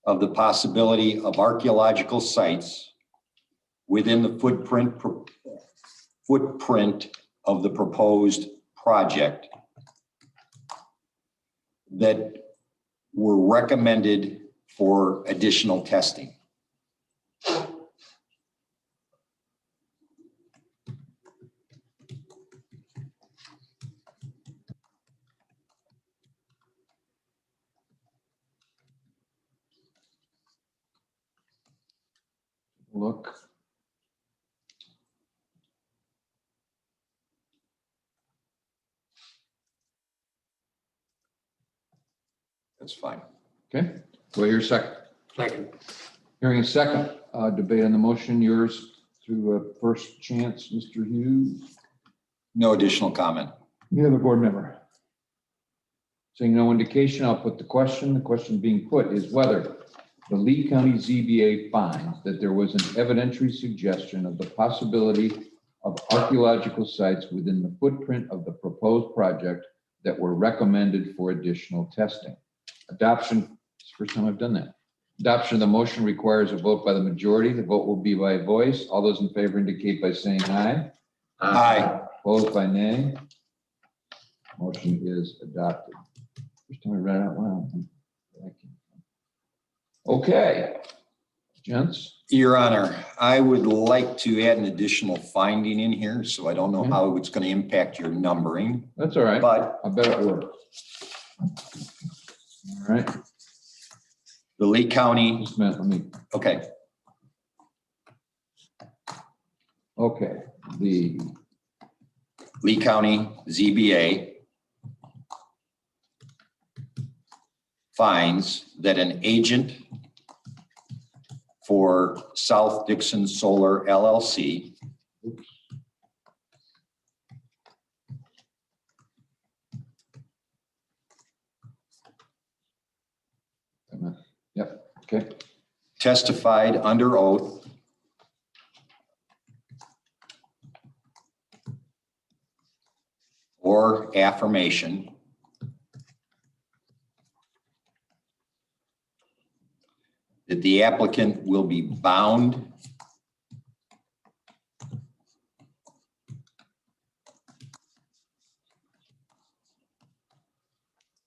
of the possibility of archaeological sites within the footprint of the proposed project that were recommended for additional testing. Look. That's fine. Okay. Do I hear a second? Second. Hearing a second, debate on the motion. Yours to first chance, Mr. Hughes. No additional comment. Any other board member? Seeing no indication, I'll put the question. The question being put is whether the Lee County ZBA finds that there was an evidentiary suggestion of the possibility of archaeological sites within the footprint of the proposed project that were recommended for additional testing. Adoption, it's the first time I've done that. Adoption of the motion requires a vote by the majority. The vote will be by voice. All those in favor indicate by saying aye. Aye. Opposed by nay. Motion is adopted. First time I read it out loud. Okay. Gents? Your Honor, I would like to add an additional finding in here, so I don't know how it's going to impact your numbering. That's all right. But I bet it works. All right. The Lee County, Just a minute, let me, okay, okay, the, Lee County ZBA finds that an agent for South Dixon Solar LLC yep, okay, testified under oath or affirmation that the applicant will be bound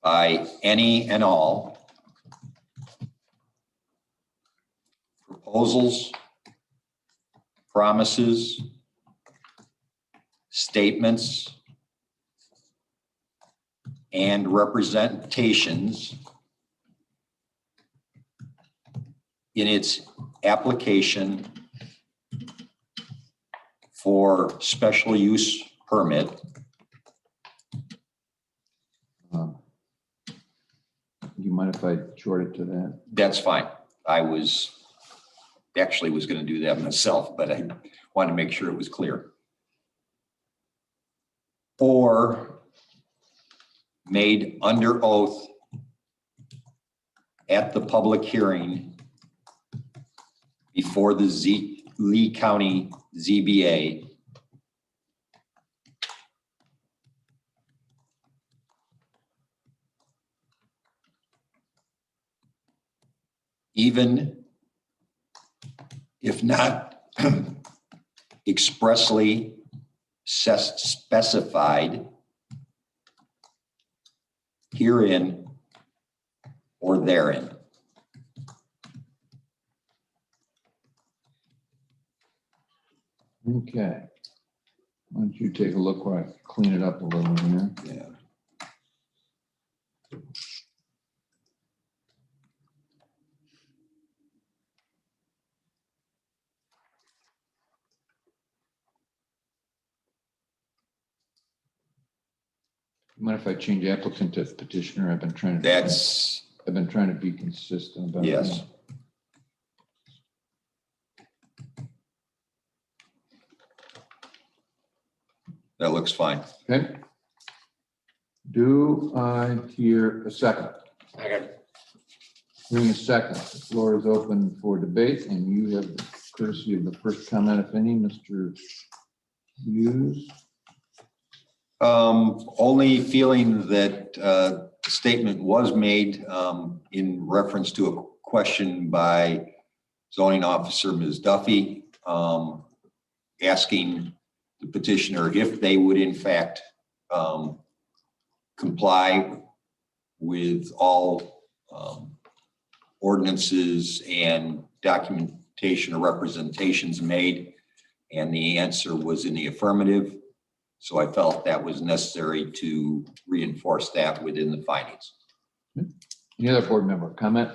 by any and all proposals, promises, statements, and representations in its application for special use permit. You mind if I short it to that? That's fine. I was going to do that myself, but I wanted to make sure it was clear. Or made under oath at the public hearing before the Lee County ZBA even if not expressly specified herein or therein. Okay. Why don't you take a look where I clean it up a little here? Yeah. Mind if I change applicant to petitioner? I've been trying to. I've been trying to be consistent about Yes. that. That looks fine. Okay. Do I hear a second? Second. Hearing a second, the floor is open for debate, and you have the courtesy of the first comment, if any, Mr. Hughes. Only feeling that the statement was made in reference to a question by zoning officer Ms. Duffy, asking the petitioner if they would in fact comply with all ordinances and documentation or representations made, and the answer was in the affirmative. So I felt that was necessary to reinforce that within the findings. Any other board member comment?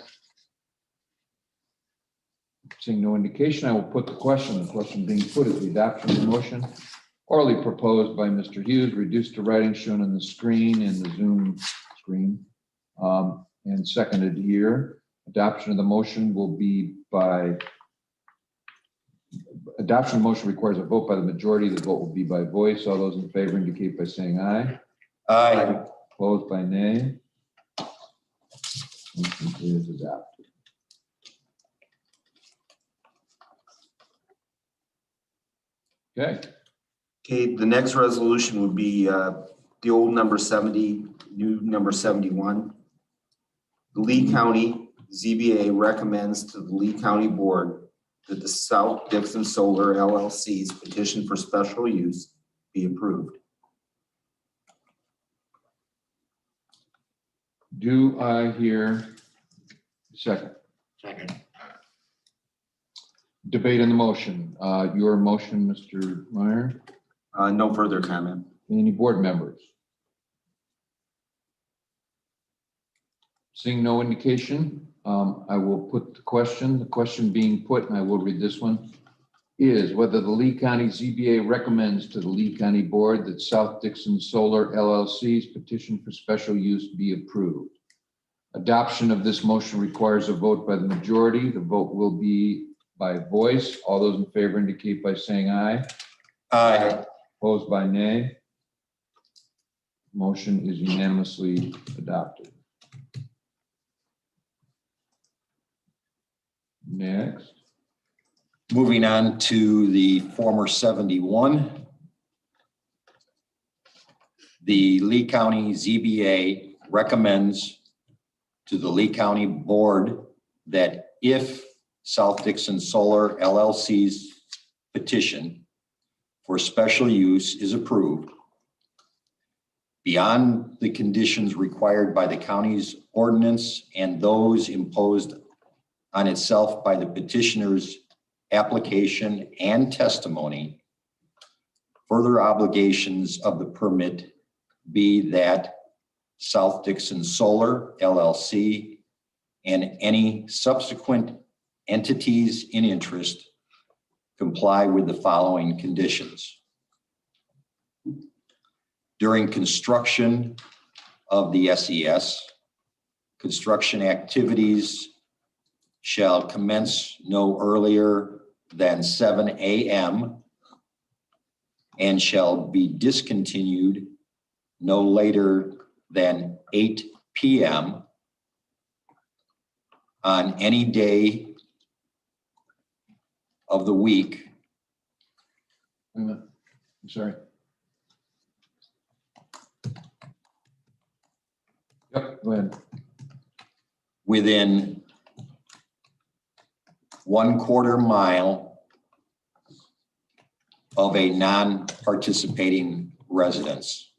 Seeing no indication, I will put the question. The question being put is the adoption of the motion orally proposed by Mr. Hughes, reduced to writing shown on the screen in the Zoom screen, and seconded here. Adoption of the motion will be by, adoption of the motion requires a vote by the majority. The vote will be by voice. All those in favor indicate by saying aye. Aye. Opposed by nay. Motion is adopted. Okay. Okay, the next resolution would be the old number 70, new number 71. The Lee County ZBA recommends to the Lee County Board that the South Dixon Solar LLC's petition for special use be approved. Do I hear a second? Second. debate on the motion. Your motion, Mr. Meyer. No further comment. Any board members? Seeing no indication, I will put the question. The question being put, and I will read this one, is whether the Lee County ZBA recommends to the Lee County Board that South Dixon Solar LLC's petition for special use be approved. Adoption of this motion requires a vote by the majority. The vote will be by voice. All those in favor indicate by saying aye. Aye. Opposed by nay. Motion is unanimously adopted. Next. Moving on to the former 71. The Lee County ZBA recommends to the Lee County Board that if South Dixon Solar LLC's petition for special use is approved, beyond the conditions required by the county's ordinance and those imposed on itself by the petitioner's application and testimony, further obligations of the permit be that South Dixon Solar LLC and any subsequent entities in interest comply with the following conditions. During construction of the SES, construction activities shall commence no earlier than 7 a.m. and shall be discontinued no later than 8 p.m. on any day of the week. I'm sorry. Yep, go ahead. Within 1/4 mile of a non-participating residence.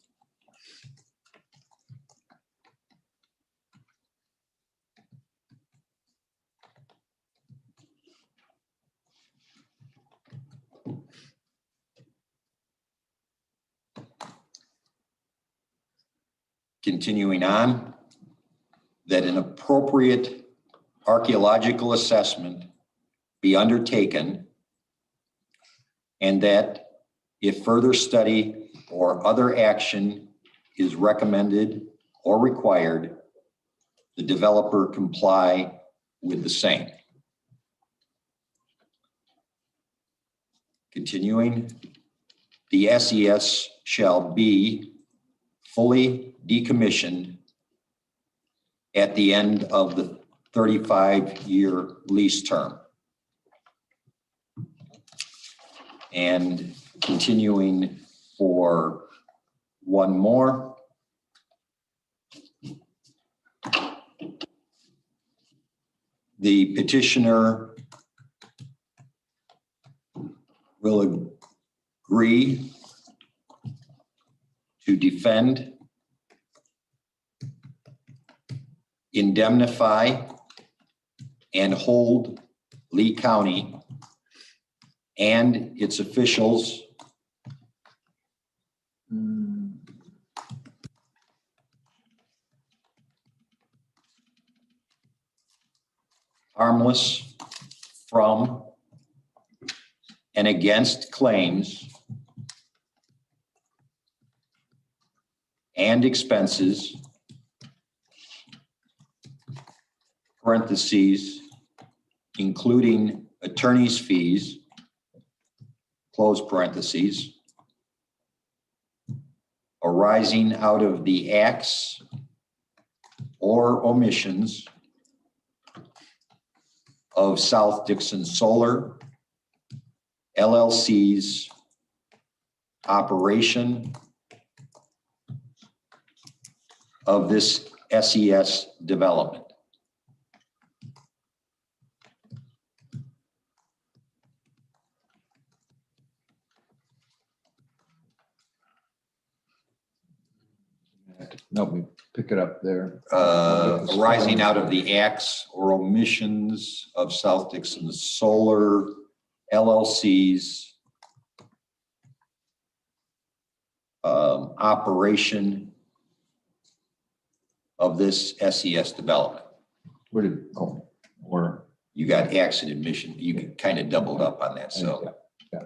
Continuing on, that an appropriate archaeological assessment be undertaken, and that if further study or other action is recommended or required, the developer comply with the same. Continuing, the SES shall be fully decommissioned at the end of the 35-year lease term. And continuing for one more. The petitioner will agree to defend, indemnify, and hold Lee County and its officials harmless from and against claims and expenses, parentheses, including attorney's fees, close parentheses, arising out of the acts or omissions of South Dixon Solar LLC's operation of this SES development. Help me pick it up there. Arising out of the acts or omissions of South Dixon Solar LLC's operation of this SES development. Where did, oh, or, You got accident admission, you kind of doubled up on that, so, yeah.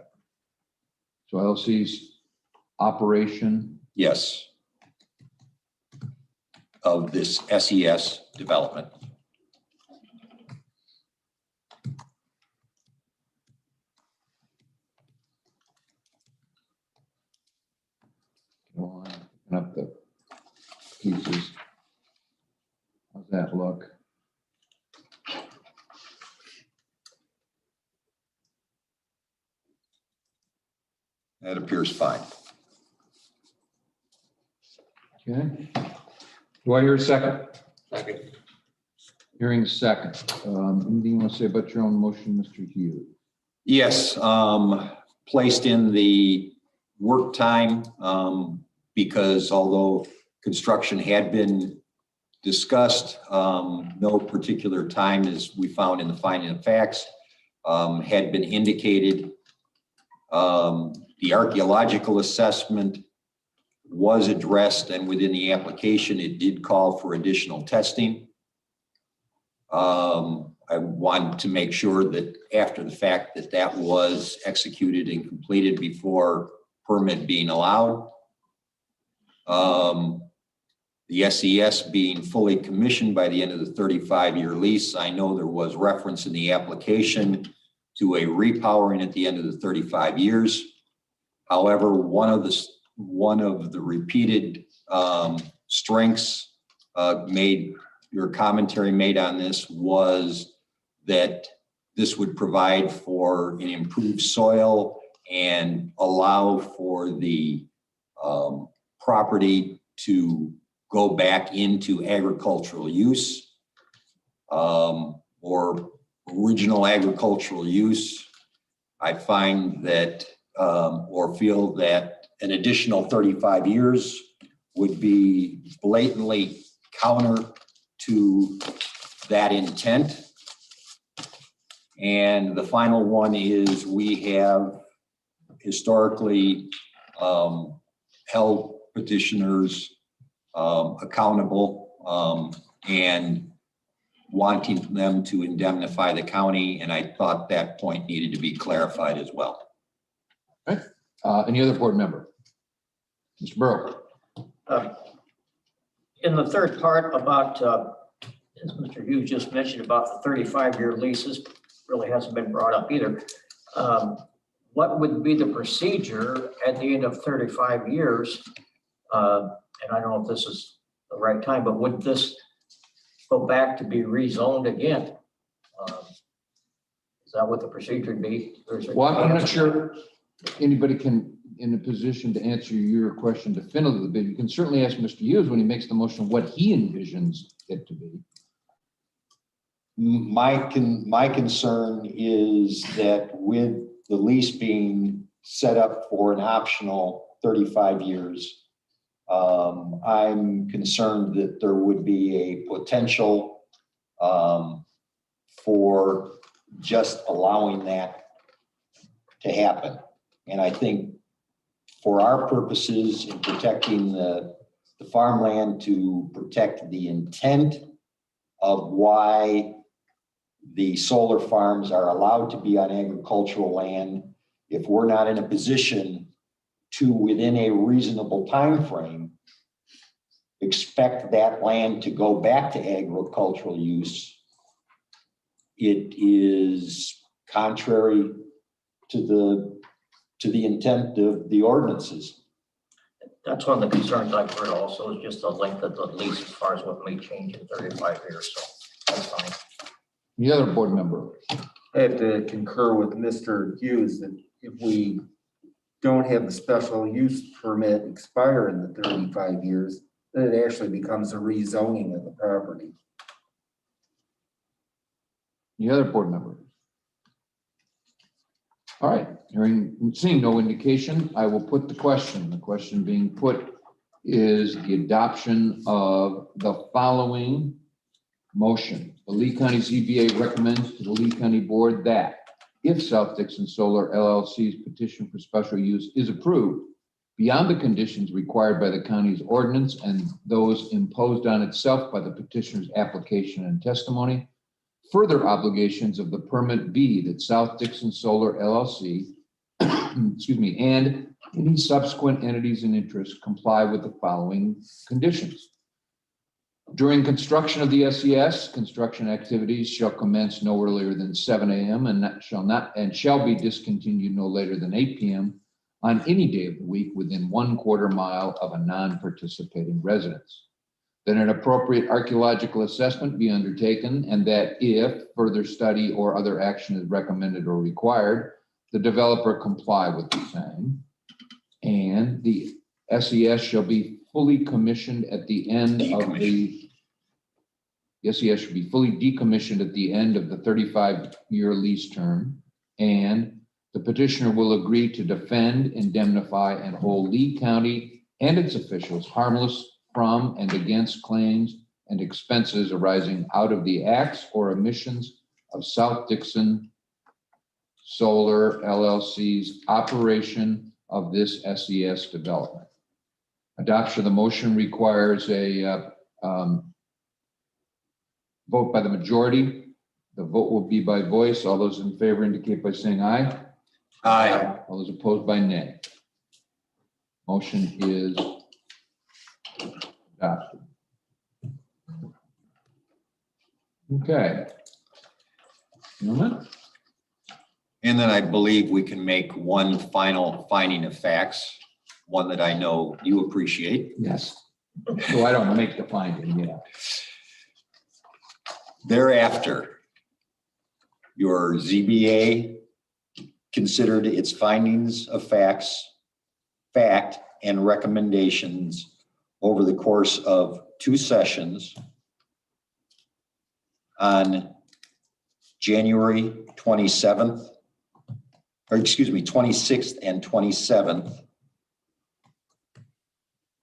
So LLC's operation, yes. Of this SES development. well, I'm picking up the pieces. How's that look? That appears fine. Okay. Do I hear a second? Second. Hearing a second. Anything you want to say about your own motion, Mr. Hughes? Yes, placed in the work time, because although construction had been discussed, no particular time, as we found in the finding of facts, had been indicated. The archaeological assessment was addressed, and within the application, it did call for additional testing. I want to make sure that after the fact that was executed and completed before permit being allowed. The SES being fully commissioned by the end of the 35-year lease. I know there was reference in the application to a repowering at the end of the 35 years. However, one of the repeated strengths your commentary made on this was that this would provide for an improved soil and allow for the property to go back into agricultural use or original agricultural use. I find that or feel that an additional 35 years would be blatantly counter to that intent. And the final one is we have historically held petitioners accountable and wanting them to indemnify the county. And I thought that point needed to be clarified as well. Okay. Any other board member? Mr. Burrow. In the third part about, as Mr. Hughes just mentioned about the 35-year leases, really hasn't been brought up either. What would be the procedure at the end of 35 years? And I don't know if this is the right time, but would this go back to be rezoned again? Is that what the procedure would be? Well, I'm not sure anybody can in a position to answer your question definitively, but you can certainly ask Mr. Hughes when he makes the motion what he envisions it to be. My concern is that with the lease being set up for an optional 35 years, I'm concerned that there would be a potential for just allowing that to happen. And I think for our purposes in protecting the farmland, to protect the intent of why the solar farms are allowed to be on agricultural land, if we're not in a position to, within a reasonable time frame, expect that land to go back to agricultural use, it is contrary to the intent of the ordinances. That's one of the concerns I've heard also, is just the length of the lease as far as what may change in 35 years. So that's fine. The other board member. I have to concur with Mr. Hughes that if we don't have the special use permit expire in the 35 years, then it actually becomes a rezoning of the property. The other board member. All right, seeing no indication, I will put the question. The question being put is the adoption of the following motion. The Lee County ZBA recommends to the Lee County Board that if South Dixon Solar LLC's petition for special use is approved beyond the conditions required by the county's ordinance and those imposed on itself by the petitioner's application and testimony, further obligations of the permit be that South Dixon Solar LLC, excuse me, and any subsequent entities in interest comply with the following conditions. During construction of the SES, construction activities shall commence no earlier than 7 a.m. and shall be discontinued no later than 8 p.m. on any day of the week within 1/4 mile of a non-participating residence. That an appropriate archaeological assessment be undertaken, and that if further study or other action is recommended or required, the developer comply with the same. And the SES shall be fully commissioned at the end of the SES should be fully decommissioned at the end of the 35-year lease term. And the petitioner will agree to defend, indemnify, and hold Lee County and its officials harmless from and against claims and expenses arising out of the acts or omissions of South Dixon Solar LLC's operation of this SES development. Adoption of the motion requires a vote by the majority. The vote will be by voice. All those in favor indicate by saying aye. Aye. All those opposed by nay. Motion is adopted. Okay. Gentlemen? And then I believe we can make one final finding of facts, one that I know you appreciate. Yes. So I don't make the finding, yeah. Thereafter, your ZBA considered its findings of fact and recommendations over the course of 2 sessions on January 27th, or excuse me, 26th and 27th,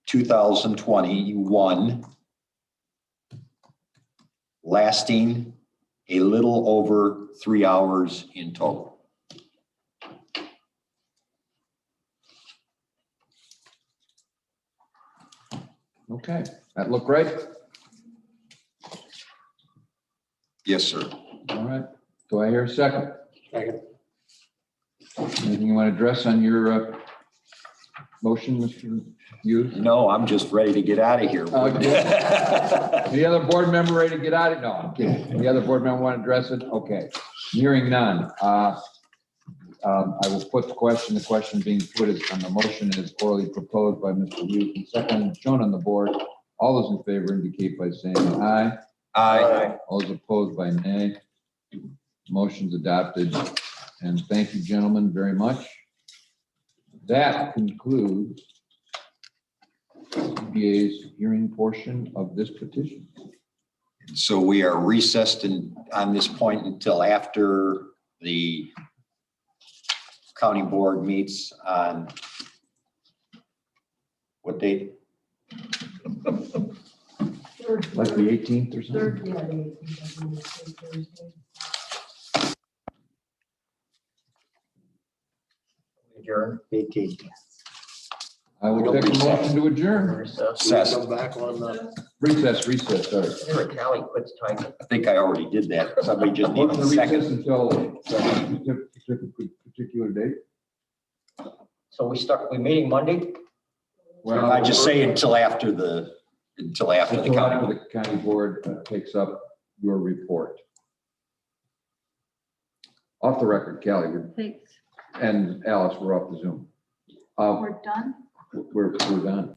2021, lasting a little over 3 hours in total. Okay, that look right? Yes, sir. All right. Do I hear a second? Second. Anything you want to address on your motion, Mr. Hughes? No, I'm just ready to get out of here. Any other board member ready to get out of it? No, I'm kidding. Any other board member want to address it? Okay. Hearing none. I will put the question. The question being put is on the motion is orally proposed by Mr. Hughes and second shown on the board. All those in favor indicate by saying aye. Aye. All those opposed by nay. Motion's adopted. And thank you, gentlemen, very much. That concludes CBA's hearing portion of this petition. So we are recessed on this point until after the county board meets on what date? Like the 18th or something? Third, yeah, the 18th, I believe, Thursday. Adjourn. 18th. I will take a motion to adjourn. Recess. Come back on the. Recess, sorry. Here, Callie quits typing. I think I already did that. Somebody just Motion needs to a recess second. until a particular date. So we meeting Monday? Well, I just say until after the county. after the county board takes up your report. Off the record, Callie, Thanks. and Alice, we're off the Zoom. We're done? We're done.